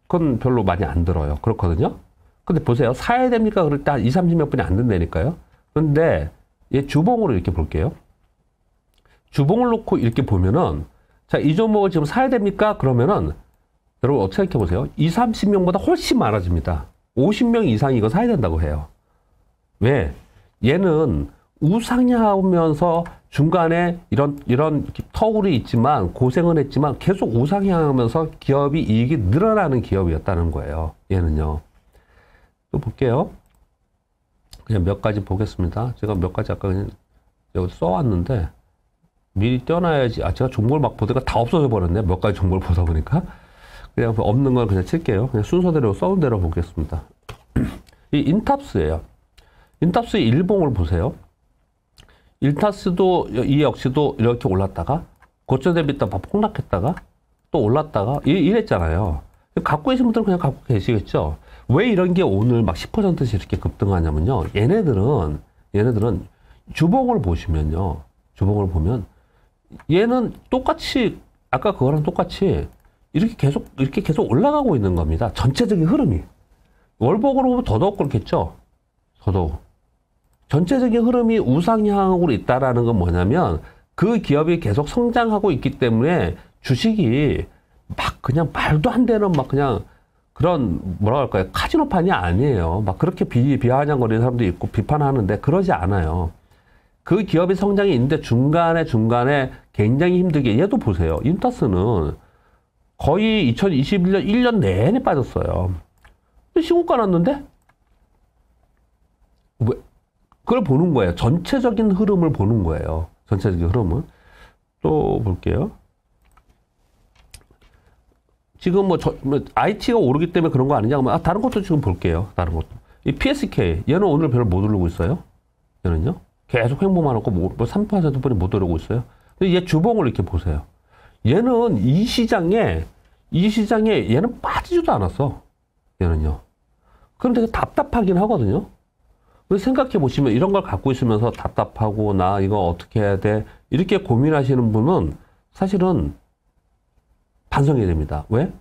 그건 별로 많이 안 들어요. 그렇거든요. 근데 보세요. 사야 됩니까? 그럴 때 한 20, 30몇 분이 안 된다니까요. 그런데 얘 주봉으로 이렇게 볼게요. 주봉을 놓고 이렇게 보면은 자, 이 종목을 지금 사야 됩니까? 그러면은 여러분 어떻게 생각해 보세요. 20, 30명보다 훨씬 많아집니다. 50명 이상이 이거 사야 된다고 해요. 왜? 얘는 우상향하면서 중간에 이런 터울이 있지만 고생은 했지만 계속 우상향하면서 기업이 이익이 늘어나는 기업이었다는 거예요. 얘는요. 또 볼게요. 그냥 몇 가지 보겠습니다. 제가 몇 가지 아까 그냥 여기 써왔는데 미리 떼어놔야지. 제가 종목을 막 보다가 다 없어져 버렸네. 몇 가지 종목을 보다 보니까. 그냥 없는 걸 그냥 칠게요. 그냥 순서대로 써온 대로 보겠습니다. 이 인탑스예요. 인탑스의 일봉을 보세요. 인탑스도 이 역시도 이렇게 올랐다가 고점 대비 또 폭락했다가 또 올랐다가 이랬잖아요. 갖고 계신 분들은 그냥 갖고 계시겠죠. 왜 이런 게 오늘 막 10%씩 이렇게 급등하냐면요. 얘네들은 주봉을 보시면요. 주봉을 보면 얘는 똑같이 아까 그거랑 똑같이 이렇게 계속 올라가고 있는 겁니다. 전체적인 흐름이. 월봉으로 보면 더더욱 그렇겠죠. 더더욱. 전체적인 흐름이 우상향으로 있다라는 건 뭐냐면 그 기업이 계속 성장하고 있기 때문에 주식이 막 그냥 말도 안 되는 막 그냥 그런 뭐라 할까요? 카지노판이 아니에요. 막 그렇게 비아냥거리는 사람도 있고 비판하는데 그러지 않아요. 그 기업의 성장이 있는데 중간에 굉장히 힘들게 얘도 보세요. 인타스는 거의 2021년 1년 내내 빠졌어요. 신고가 났는데? 왜? 그걸 보는 거예요. 전체적인 흐름을 보는 거예요. 전체적인 흐름은. 또 볼게요. 지금 IT가 오르기 때문에 그런 거 아니냐? 그러면 다른 것도 지금 볼게요. 다른 것도. 이 PSK, 얘는 오늘 별로 못 오르고 있어요. 얘는요. 계속 횡보만 하고 뭐 3%뿐이 못 오르고 있어요. 근데 얘 주봉을 이렇게 보세요. 얘는 이 시장에 얘는 빠지지도 않았어. 얘는요. 그런데 답답하긴 하거든요. 생각해 보시면 이런 걸 갖고 있으면서 답답하고 나 이거 어떻게 해야 돼? 이렇게 고민하시는 분은 사실은 반성해야 됩니다. 왜?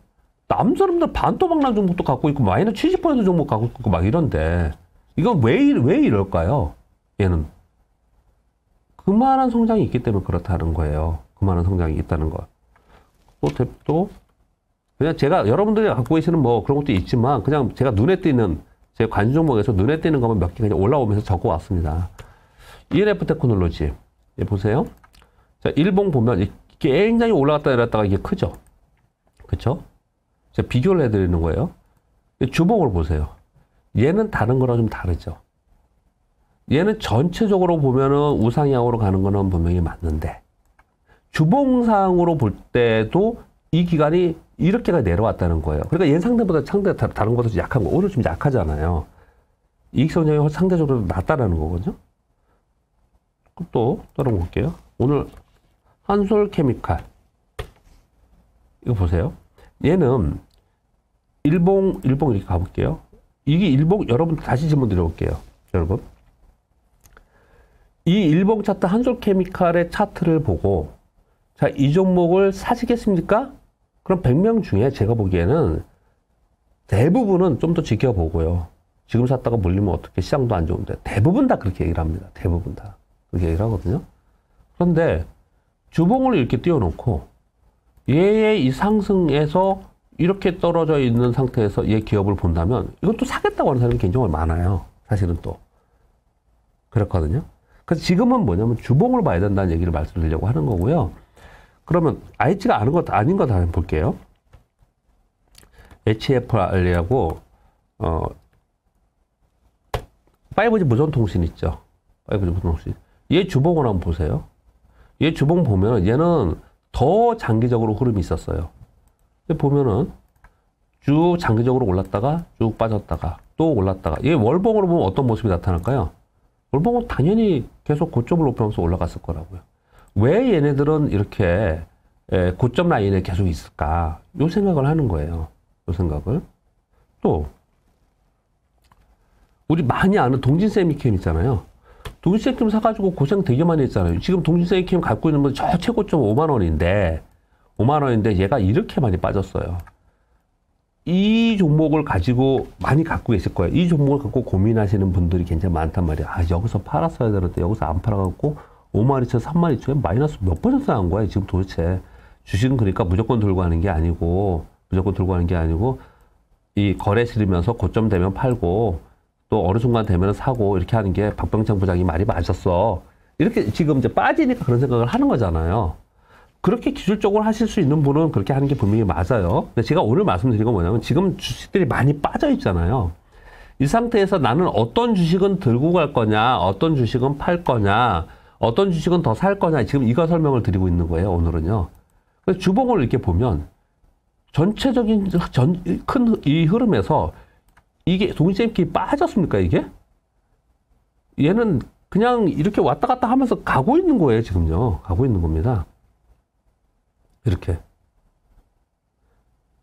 남 사람들 반토막난 종목도 갖고 있고 마이너스 70% 종목 갖고 있고 막 이런데 이건 왜 이럴까요? 얘는 그만한 성장이 있기 때문에 그렇다는 거예요. 그만한 성장이 있다는 거. 또 그냥 제가 여러분들이 갖고 계시는 뭐 그런 것도 있지만 그냥 제가 눈에 띄는 제 관심 종목에서 눈에 띄는 것만 몇 개 그냥 올라오면서 적어 왔습니다. ENF 테크놀로지. 예, 보세요. 자, 일봉 보면 이게 굉장히 올라갔다 내렸다가 이게 크죠. 그쵸? 제가 비교를 해드리는 거예요. 주봉을 보세요. 얘는 다른 거랑 좀 다르죠. 얘는 전체적으로 보면은 우상향으로 가는 거는 분명히 맞는데 주봉상으로 볼 때도 이 기간이 이렇게가 내려왔다는 거예요. 그러니까 얘는 상대보다 다른 것도 약한 거. 오늘 좀 약하잖아요. 이익 성장이 상대적으로 낮다라는 거거든요. 또 다른 거 볼게요. 오늘 한솔케미칼 이거 보세요. 얘는 일봉 이렇게 가볼게요. 이게 일봉 여러분 다시 질문 드려볼게요. 여러분 이 일봉 차트 한솔케미칼의 차트를 보고 자, 이 종목을 사시겠습니까? 그럼 100명 중에 제가 보기에는 대부분은 좀 더 지켜보고요. 지금 샀다가 물리면 어떻게 시장도 안 좋은데 대부분 다 그렇게 얘기를 합니다. 대부분 다 그렇게 얘기를 하거든요. 그런데 주봉을 이렇게 띄워놓고 얘의 이 상승에서 이렇게 떨어져 있는 상태에서 얘 기업을 본다면 이것도 사겠다고 하는 사람이 개인적으로 많아요. 사실은 또 그렇거든요. 그래서 지금은 뭐냐면 주봉을 봐야 된다는 얘기를 말씀드리려고 하는 거고요. 그러면 IH가 아닌 것 한번 볼게요. HFR이라고 5G 무선통신 있죠. 5G 무선통신. 얘 주봉을 한번 보세요. 얘 주봉 보면 얘는 더 장기적으로 흐름이 있었어요. 보면은 쭉 장기적으로 올랐다가 쭉 빠졌다가 또 올랐다가 얘 월봉으로 보면 어떤 모습이 나타날까요? 월봉은 당연히 계속 고점을 높이면서 올라갔을 거라고요. 왜 얘네들은 이렇게 고점 라인에 계속 있을까? 요 생각을 하는 거예요. 요 생각을. 또 우리 많이 아는 동진세미캠 있잖아요. 동진세미캠 사가지고 고생 되게 많이 했잖아요. 지금 동진세미캠 갖고 있는 건 저 최고점 5만 원인데 얘가 이렇게 많이 빠졌어요. 이 종목을 가지고 많이 갖고 계실 거예요. 이 종목을 갖고 고민하시는 분들이 굉장히 많단 말이에요. 아, 여기서 팔았어야 되는데 여기서 안 팔아갖고 52,000, 32,000에 마이너스 몇 퍼센트 한 거야 지금 도대체. 주식은 그러니까 무조건 들고 가는 게 아니고 이 거래 실으면서 고점 되면 팔고 또 어느 순간 되면 사고 이렇게 하는 게 박병창 부장이 말이 맞았어. 이렇게 지금 이제 빠지니까 그런 생각을 하는 거잖아요. 그렇게 기술적으로 하실 수 있는 분은 그렇게 하는 게 분명히 맞아요. 근데 제가 오늘 말씀드린 건 뭐냐면 지금 주식들이 많이 빠져 있잖아요. 이 상태에서 나는 어떤 주식은 들고 갈 거냐, 어떤 주식은 팔 거냐, 어떤 주식은 더 살 거냐, 지금 이거 설명을 드리고 있는 거예요, 오늘은요. 그래서 주봉을 이렇게 보면 전체적인 큰 이 흐름에서 이게 동시에 빠졌습니까, 이게? 얘는 그냥 이렇게 왔다 갔다 하면서 가고 있는 거예요, 지금요. 가고 있는 겁니다. 이렇게.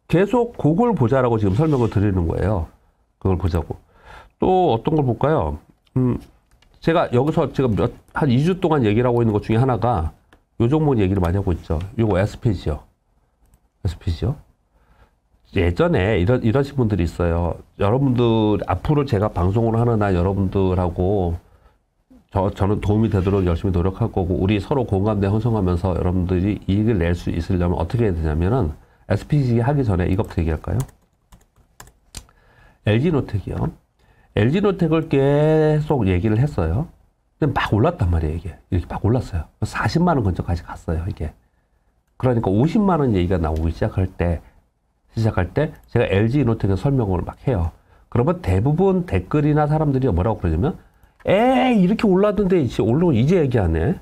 계속 그걸 보자라고 지금 설명을 드리는 거예요. 그걸 보자고. 또 어떤 걸 볼까요? 제가 여기서 지금 한 2주 동안 얘기를 하고 있는 것 중에 하나가 요 종목 얘기를 많이 하고 있죠. 요거 SPG요. SPG요. 예전에 이러신 분들이 있어요. 여러분들, 앞으로 제가 방송을 하는 날 여러분들하고 저는 도움이 되도록 열심히 노력할 거고, 우리 서로 공감대 형성하면서 여러분들이 이익을 낼 수 있으려면 어떻게 해야 되냐면은, SPG 하기 전에 이것부터 얘기할까요? LG노텍이요. LG노텍을 계속 얘기를 했어요. 근데 막 올랐단 말이에요, 이게. 이렇게 막 올랐어요. 40만원 근처까지 갔어요, 이게. 그러니까 50만원 얘기가 나오기 시작할 때, 제가 LG노텍의 설명을 막 해요. 그러면 대부분 댓글이나 사람들이 뭐라고 그러냐면, 에이, 이렇게 올랐는데, 이제 얘기하네.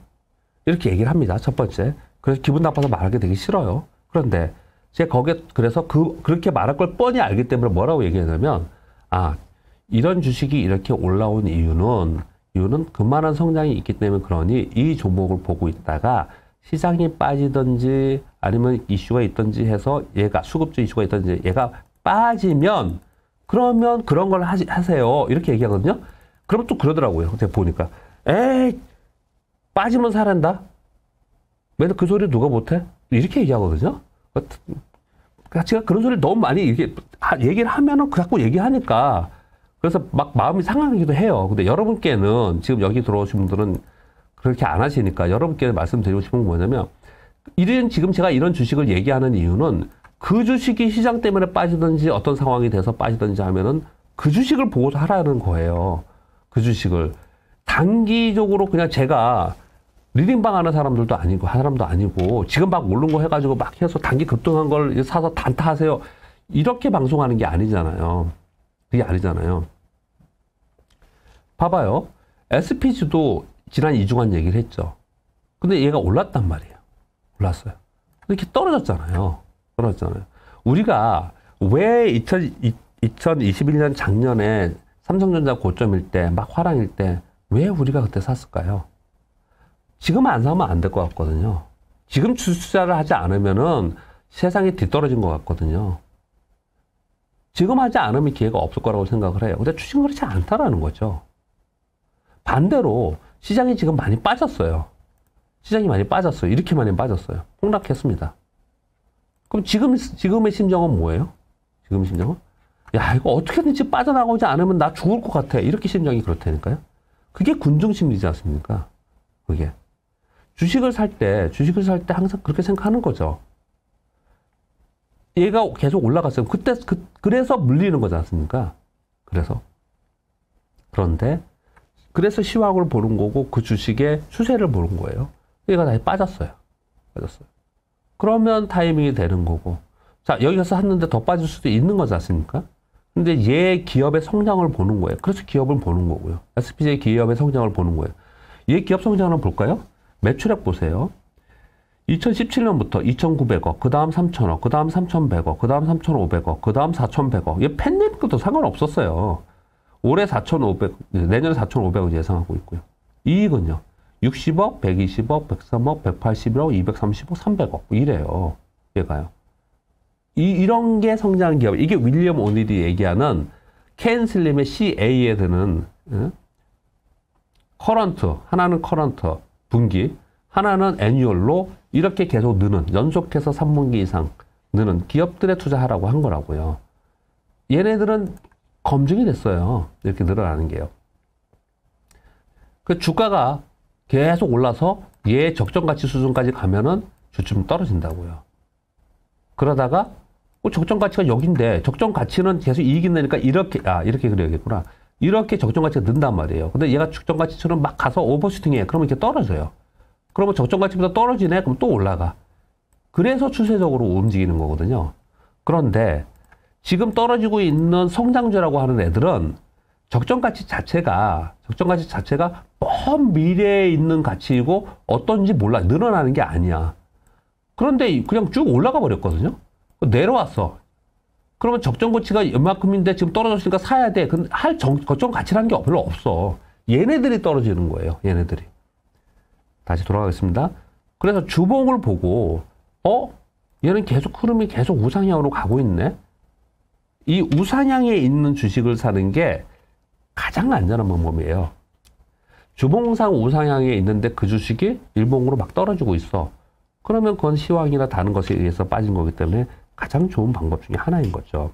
이렇게 얘기를 합니다. 첫 번째. 그래서 기분 나빠서 말하기 되게 싫어요. 그런데, 제가 그래서 그렇게 말할 걸 뻔히 알기 때문에 뭐라고 얘기하냐면, 아, 이런 주식이 이렇게 올라온 이유는 그만한 성장이 있기 때문에 그러니 이 종목을 보고 있다가 시장이 빠지든지 아니면 이슈가 있든지 해서 수급주 이슈가 있든지 얘가 빠지면 그러면 그런 걸 하세요. 이렇게 얘기하거든요. 그러면 또 그러더라고요. 제가 보니까. 에이, 빠지면 사란다? 맨날 그 소리 누가 못해? 이렇게 얘기하거든요. 제가 그런 소리를 너무 많이 이렇게 얘기를 하면은 자꾸 얘기하니까 그래서 막 마음이 상하기도 해요. 근데 여러분께는 지금 여기 들어오신 분들은 그렇게 안 하시니까 여러분께 말씀드리고 싶은 건 뭐냐면 지금 제가 이런 주식을 얘기하는 이유는 그 주식이 시장 때문에 빠지든지 어떤 상황이 돼서 빠지든지 하면은 그 주식을 보고서 하라는 거예요. 그 주식을. 단기적으로 그냥 제가 리딩방 하는 사람도 아니고 지금 막 오른 거 해가지고 막 해서 단기 급등한 걸 사서 단타하세요. 이렇게 방송하는 게 아니잖아요. 그게 아니잖아요. 봐봐요. SPG도 지난 2주간 얘기를 했죠. 근데 얘가 올랐단 말이에요. 올랐어요. 이렇게 떨어졌잖아요. 우리가 왜 2021년 작년에 삼성전자 고점일 때, 막 화랑일 때, 왜 우리가 그때 샀을까요? 지금 안 사면 안 될 것 같거든요. 지금 투자를 하지 않으면은 세상이 뒤떨어진 것 같거든요. 지금 하지 않으면 기회가 없을 거라고 생각을 해요. 근데 주식은 그렇지 않다라는 거죠. 반대로 시장이 지금 많이 빠졌어요. 이렇게 많이 빠졌어요. 폭락했습니다. 그럼 지금의 심정은 뭐예요? 지금 심정은? 야, 이거 어떻게든지 빠져나가지 않으면 나 죽을 것 같아. 이렇게 심정이 그렇다니까요. 그게 군중심리지 않습니까? 그게. 주식을 살 때 항상 그렇게 생각하는 거죠. 얘가 계속 올라갔어요. 그래서 물리는 거지 않습니까? 그래서 시황을 보는 거고, 그 주식의 추세를 보는 거예요. 얘가 다시 빠졌어요. 그러면 타이밍이 되는 거고. 자, 여기서 샀는데 더 빠질 수도 있는 거지 않습니까? 근데 얘 기업의 성장을 보는 거예요. 그래서 기업을 보는 거고요. SPJ 기업의 성장을 보는 거예요. 얘 기업 성장을 한번 볼까요? 매출액 보세요. 2017년부터 2,900억, 그 다음 3,000억, 그 다음 3,100억, 그 다음 3,500억, 그 다음 4,100억. 얘 팬데믹도 상관없었어요. 올해 4,500, 내년에 4,500억 예상하고 있고요. 이익은요? 60억, 120억, 103억, 181억, 230억, 300억. 이래요. 얘가요. 이런 게 성장한 기업. 이게 윌리엄 오닐이 얘기하는 켄 슬림의 CA에 드는 커런트, 하나는 커런트, 분기, 하나는 애뉴얼로 이렇게 계속 느는, 연속해서 3분기 이상 느는 기업들에 투자하라고 한 거라고요. 얘네들은 검증이 됐어요. 이렇게 늘어나는 게요. 그 주가가 계속 올라서 얘 적정가치 수준까지 가면은 주춤 떨어진다고요. 그러다가 적정가치가 여긴데 적정가치는 계속 이익이 내니까 이렇게 그래야겠구나. 이렇게 적정가치가 는단 말이에요. 근데 얘가 적정가치처럼 막 가서 오버슈팅해. 그러면 이렇게 떨어져요. 그러면 적정가치보다 떨어지네? 그럼 또 올라가. 그래서 추세적으로 움직이는 거거든요. 그런데 지금 떨어지고 있는 성장주라고 하는 애들은 적정가치 자체가 먼 미래에 있는 가치이고 어떤지 몰라. 늘어나는 게 아니야. 그런데 그냥 쭉 올라가 버렸거든요. 내려왔어. 그러면 적정가치가 이만큼인데 지금 떨어졌으니까 사야 돼. 근데 적정가치라는 게 별로 없어. 얘네들이 떨어지는 거예요. 얘네들이. 다시 돌아가겠습니다. 그래서 주봉을 보고 얘는 흐름이 계속 우상향으로 가고 있네. 이 우상향에 있는 주식을 사는 게 가장 안전한 방법이에요. 주봉상 우상향에 있는데 그 주식이 일봉으로 막 떨어지고 있어. 그러면 그건 시황이나 다른 것에 의해서 빠진 거기 때문에 가장 좋은 방법 중에 하나인 거죠.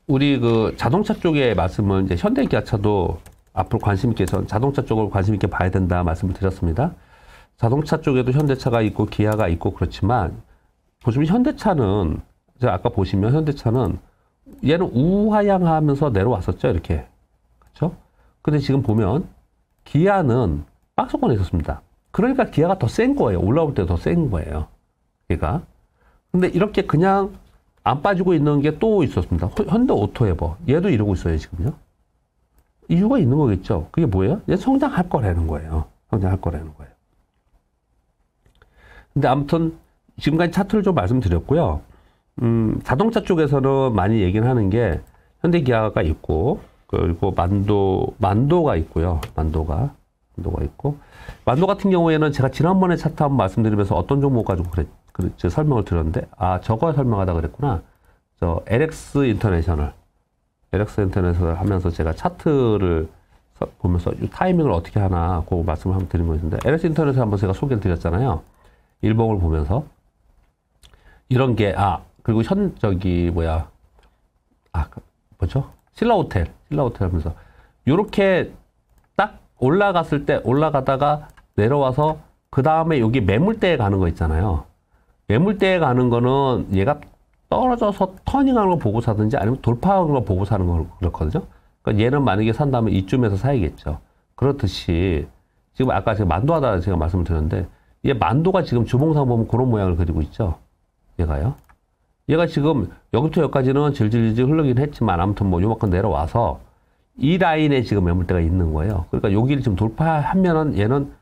우리 자동차 쪽의 말씀은 이제 현대기아차도 앞으로 관심 있게 자동차 쪽을 관심 있게 봐야 된다 말씀을 드렸습니다. 자동차 쪽에도 현대차가 있고 기아가 있고 그렇지만 보시면 현대차는 제가 아까 보시면 현대차는 얘는 우하향하면서 내려왔었죠. 이렇게. 그렇죠? 근데 지금 보면 기아는 박스권에 있었습니다. 그러니까 기아가 더 센 거예요. 올라올 때 더 센 거예요. 얘가. 근데 이렇게 그냥 안 빠지고 있는 게 또 있었습니다. 현대 오토에버. 얘도 이러고 있어요, 지금요. 이유가 있는 거겠죠. 그게 뭐예요? 얘 성장할 거라는 거예요. 성장할 거라는 거예요. 근데 아무튼 지금까지 차트를 좀 말씀드렸고요. 자동차 쪽에서는 많이 얘기를 하는 게 현대기아가 있고, 그리고 만도가 있고요. 만도가 있고. 만도 같은 경우에는 제가 지난번에 차트 한번 말씀드리면서 어떤 종목 가지고 설명을 드렸는데, 저거 설명하다 그랬구나. LX 인터내셔널 하면서 제가 차트를 보면서 이 타이밍을 어떻게 하나, 그 말씀을 한번 드린 거였는데, LX 인터내셔널 한번 제가 소개를 드렸잖아요. 일봉을 보면서. 이런 게, 그리고 신라호텔 하면서. 요렇게 딱 올라가다가 내려와서, 그 다음에 여기 매물대에 가는 거 있잖아요. 매물대에 가는 거는 얘가 떨어져서 터닝하는 거 보고 사든지 아니면 돌파하는 거 보고 사는 거 그렇거든요. 그러니까 얘는 만약에 산다면 이쯤에서 사야겠죠. 그렇듯이 지금 아까 제가 만도하다 제가 말씀을 드렸는데 얘 만도가 지금 주봉상 보면 그런 모양을 그리고 있죠. 얘가 지금 여기부터 여기까지는 질질질 흐르긴 했지만 아무튼 요만큼 내려와서 이 라인에 지금 매물대가 있는 거예요. 그러니까 여기를 지금 돌파하면은 얘는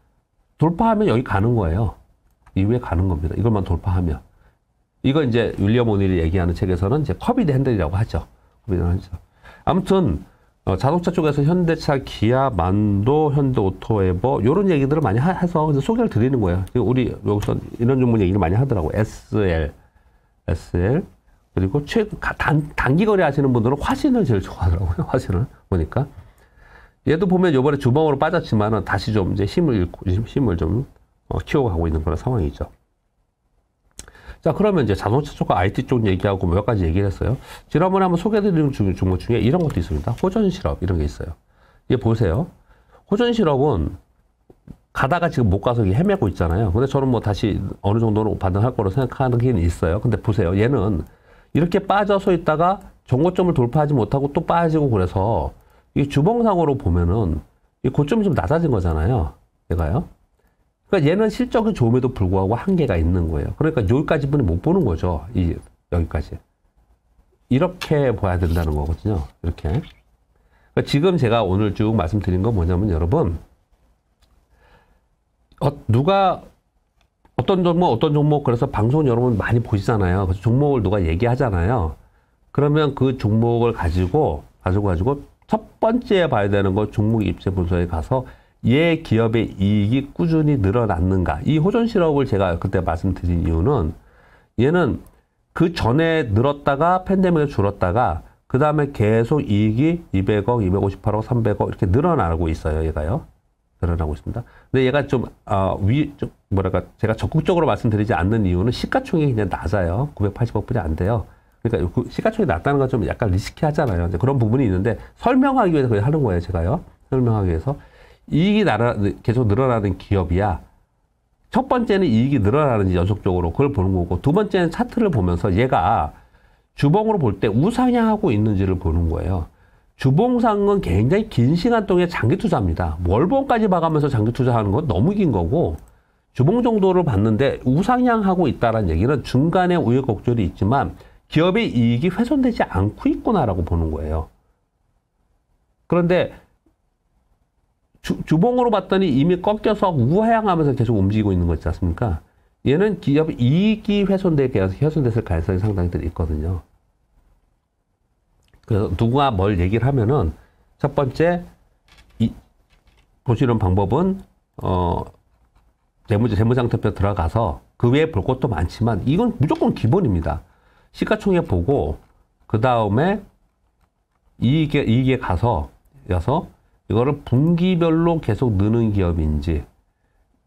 돌파하면 여기 가는 거예요. 이 위에 가는 겁니다. 이걸만 돌파하면. 이거 이제 윌리엄 오닐이 얘기하는 책에서는 이제 커비드 핸들이라고 하죠. 아무튼 자동차 쪽에서 현대차, 기아, 만도, 현대오토에버 이런 얘기들을 많이 해서 소개를 드리는 거예요. 우리 여기서 이런 종목 얘기를 많이 하더라고. SL 그리고 단기 거래 하시는 분들은 화신을 제일 좋아하더라고요. 화신을 보니까 얘도 보면 이번에 주봉으로 빠졌지만은 다시 좀 이제 힘을 좀 키워가고 있는 그런 상황이죠. 자, 그러면 이제 자동차 쪽과 IT 쪽 얘기하고 몇 가지 얘기를 했어요. 지난번에 한번 소개해드린 종목 중에 이런 것도 있습니다. 호전 실업 이런 게 있어요. 이게 보세요. 호전 실업은 가다가 지금 못 가서 헤매고 있잖아요. 근데 저는 뭐 다시 어느 정도는 반등할 거로 생각하는 게 있어요. 근데 보세요. 얘는 이렇게 빠져서 있다가 정고점을 돌파하지 못하고 또 빠지고 그래서 이 주봉상으로 보면은 이 고점이 좀 낮아진 거잖아요. 얘가요. 그러니까 얘는 실적이 좋음에도 불구하고 한계가 있는 거예요. 그러니까 여기까지 분이 못 보는 거죠. 여기까지. 이렇게 봐야 된다는 거거든요. 이렇게. 그러니까 지금 제가 오늘 쭉 말씀드린 건 뭐냐면 여러분, 누가 어떤 종목 그래서 방송 여러분 많이 보시잖아요. 그래서 종목을 누가 얘기하잖아요. 그러면 그 종목을 가지고 첫 번째 봐야 되는 거 종목 입체 분석에 가서 얘 기업의 이익이 꾸준히 늘어났는가. 이 호전 실업을 제가 그때 말씀드린 이유는 얘는 그 전에 늘었다가 팬데믹에 줄었다가 그 다음에 계속 이익이 200억, 258억, 300억 이렇게 늘어나고 있어요. 얘가요. 늘어나고 있습니다. 근데 얘가 좀 제가 적극적으로 말씀드리지 않는 이유는 시가총액이 그냥 낮아요. 980억뿐이 안 돼요. 그러니까 그 시가총액이 낮다는 건 좀 약간 리스키하잖아요. 이제 그런 부분이 있는데 설명하기 위해서 그냥 하는 거예요. 제가요. 설명하기 위해서. 이익이 계속 늘어나는 기업이야. 첫 번째는 이익이 늘어나는지 연속적으로 그걸 보는 거고, 두 번째는 차트를 보면서 얘가 주봉으로 볼 때 우상향하고 있는지를 보는 거예요. 주봉상은 굉장히 긴 시간 동안 장기 투자입니다. 월봉까지 봐가면서 장기 투자하는 건 너무 긴 거고, 주봉 정도를 봤는데 우상향하고 있다는 얘기는 중간에 우여곡절이 있지만 기업의 이익이 훼손되지 않고 있구나라고 보는 거예요. 그런데 주봉으로 봤더니 이미 꺾여서 우하향하면서 계속 움직이고 있는 거 있지 않습니까? 얘는 기업 이익이 훼손됐을 가능성이 상당히 있거든요. 그래서 누가 뭘 얘기를 하면은 첫 번째 보시는 방법은 재무상태표 들어가서 그 외에 볼 것도 많지만 이건 무조건 기본입니다. 시가총액 보고 그 다음에 이익에 가서 이거를 분기별로 계속 느는 기업인지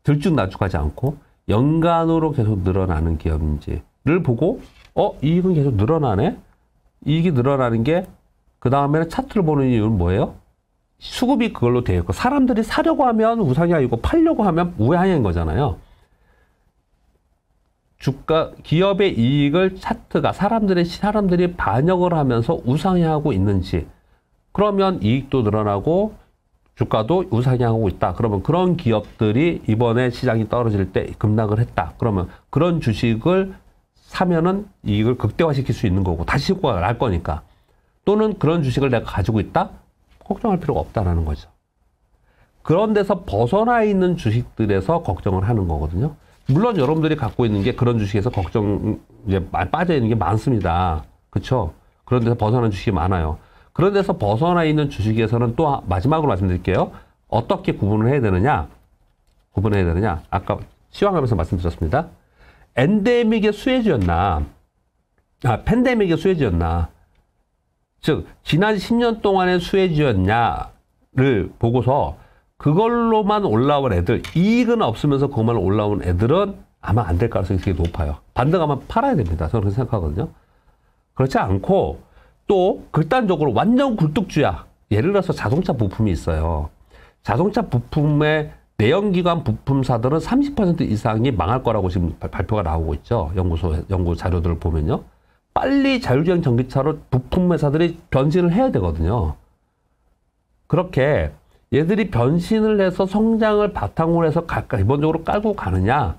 들쭉날쭉하지 않고 연간으로 계속 늘어나는 기업인지를 보고 이익은 계속 늘어나네. 이익이 늘어나는 게 그 다음에는 차트를 보는 이유는 뭐예요? 수급이 그걸로 되어 있고 사람들이 사려고 하면 우상향이고 팔려고 하면 우하향인 거잖아요. 기업의 이익을 차트가 사람들이 반영을 하면서 우상향하고 있는지, 그러면 이익도 늘어나고 주가도 우상향하고 있다. 그러면 그런 기업들이 이번에 시장이 떨어질 때 급락을 했다. 그러면 그런 주식을 사면은 이익을 극대화시킬 수 있는 거고 다시 효과가 날 거니까. 또는 그런 주식을 내가 가지고 있다? 걱정할 필요가 없다라는 거죠. 그런 데서 벗어나 있는 주식들에서 걱정을 하는 거거든요. 물론 여러분들이 갖고 있는 게 그런 주식에서 빠져 있는 게 많습니다. 그렇죠? 그런 데서 벗어난 주식이 많아요. 그런 데서 벗어나 있는 주식에서는 또 마지막으로 말씀드릴게요. 어떻게 구분을 해야 되느냐? 아까 시황하면서 말씀드렸습니다. 팬데믹의 수혜주였나? 즉 지난 10년 동안의 수혜주였냐를 보고서 그걸로만 올라온 애들, 이익은 없으면서 그것만 올라온 애들은 아마 안 될 가능성이 되게 높아요. 반등하면 팔아야 됩니다. 저는 그렇게 생각하거든요. 그렇지 않고 또 극단적으로 완전 굴뚝주야. 예를 들어서 자동차 부품이 있어요. 자동차 부품의 내연기관 부품사들은 30% 이상이 망할 거라고 지금 발표가 나오고 있죠. 연구 자료들을 보면요. 빨리 자율주행 전기차로 부품 회사들이 변신을 해야 되거든요. 그렇게 얘들이 변신을 해서 성장을 바탕으로 해서 기본적으로 깔고 가느냐?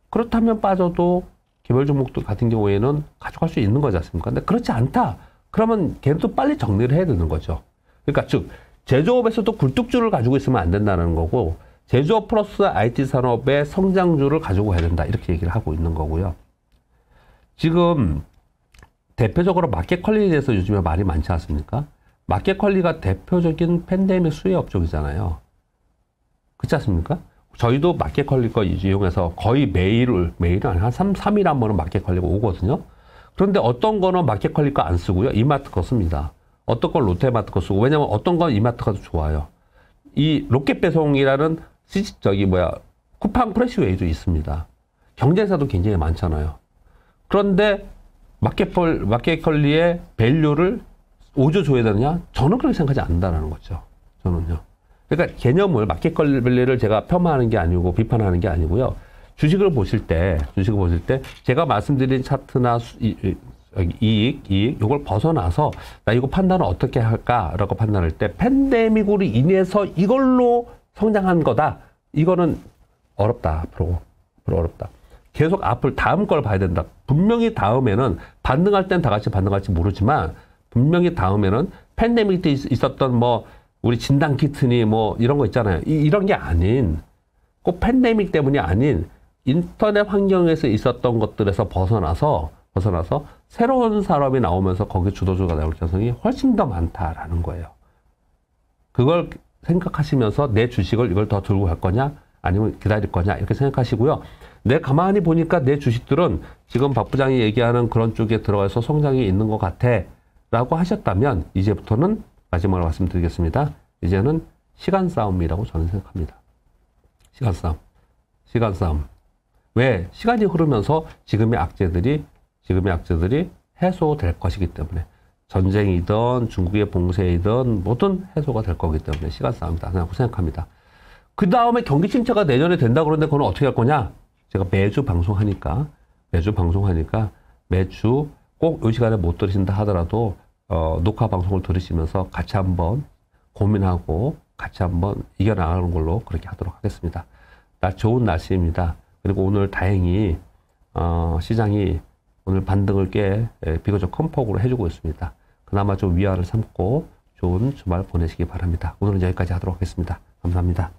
그렇다면 빠져도 개별 종목들 같은 경우에는 가져갈 수 있는 거지 않습니까? 근데 그렇지 않다. 그러면 걔도 빨리 정리를 해야 되는 거죠. 그러니까 즉 제조업에서도 굴뚝주를 가지고 있으면 안 된다는 거고, 제조업 플러스 IT 산업의 성장주를 가지고 가야 된다. 이렇게 얘기를 하고 있는 거고요. 지금 대표적으로 마켓컬리에 대해서 요즘에 말이 많지 않습니까? 마켓컬리가 대표적인 팬데믹 수혜 업종이잖아요. 그렇지 않습니까? 저희도 마켓컬리 거 이용해서 거의 매일은 한 3일 한 번은 마켓컬리가 오거든요. 그런데 어떤 거는 마켓컬리 거 안 쓰고요. 이마트 거 씁니다. 어떤 건 롯데마트 거 쓰고, 왜냐면 어떤 건 이마트가 더 좋아요. 이 로켓배송이라는 쿠팡 프레시웨이도 있습니다. 경쟁사도 굉장히 많잖아요. 그런데 마켓컬리의 밸류를 5조 줘야 되느냐? 저는 그렇게 생각하지 않는다라는 거죠. 저는요. 그러니까 개념을 마켓컬리를 제가 폄하하는 게 아니고 비판하는 게 아니고요. 주식을 보실 때 제가 말씀드린 차트나 이익 이걸 벗어나서 나 이거 판단을 어떻게 할까라고 판단할 때 팬데믹으로 인해서 이걸로 성장한 거다. 이거는 어렵다. 앞으로 어렵다. 계속 앞을 다음 걸 봐야 된다. 분명히 다음에는 반등할 땐 다 같이 반등할지 모르지만 분명히 다음에는 팬데믹 때 있었던 뭐 우리 진단 키트니 뭐 이런 거 있잖아요. 이런 게 아닌 꼭 팬데믹 때문이 아닌 인터넷 환경에서 있었던 것들에서 벗어나서 새로운 산업이 나오면서 거기 주도주가 나올 가능성이 훨씬 더 많다라는 거예요. 그걸 생각하시면서 내 주식을 이걸 더 들고 갈 거냐 아니면 기다릴 거냐 이렇게 생각하시고요. 내 가만히 보니까 내 주식들은 지금 박 부장이 얘기하는 그런 쪽에 들어가서 성장이 있는 것 같아 라고 하셨다면 이제부터는 마지막으로 말씀드리겠습니다. 이제는 시간 싸움이라고 저는 생각합니다. 시간 싸움. 왜? 시간이 흐르면서 지금의 악재들이 해소될 것이기 때문에 전쟁이든 중국의 봉쇄이든 모든 해소가 될 거기 때문에 시간 싸움이다 라고 생각합니다. 그 다음에 경기 침체가 내년에 된다 그러는데 그건 어떻게 할 거냐? 제가 매주 방송하니까 매주 꼭 이 시간에 못 들으신다 하더라도 녹화 방송을 들으시면서 같이 한번 고민하고 같이 한번 이겨나가는 걸로 그렇게 하도록 하겠습니다. 좋은 날씨입니다. 그리고 오늘 다행히 시장이 오늘 반등을 꽤 비교적 큰 폭으로 해주고 있습니다. 그나마 좀 위안을 삼고 좋은 주말 보내시기 바랍니다. 오늘은 여기까지 하도록 하겠습니다. 감사합니다.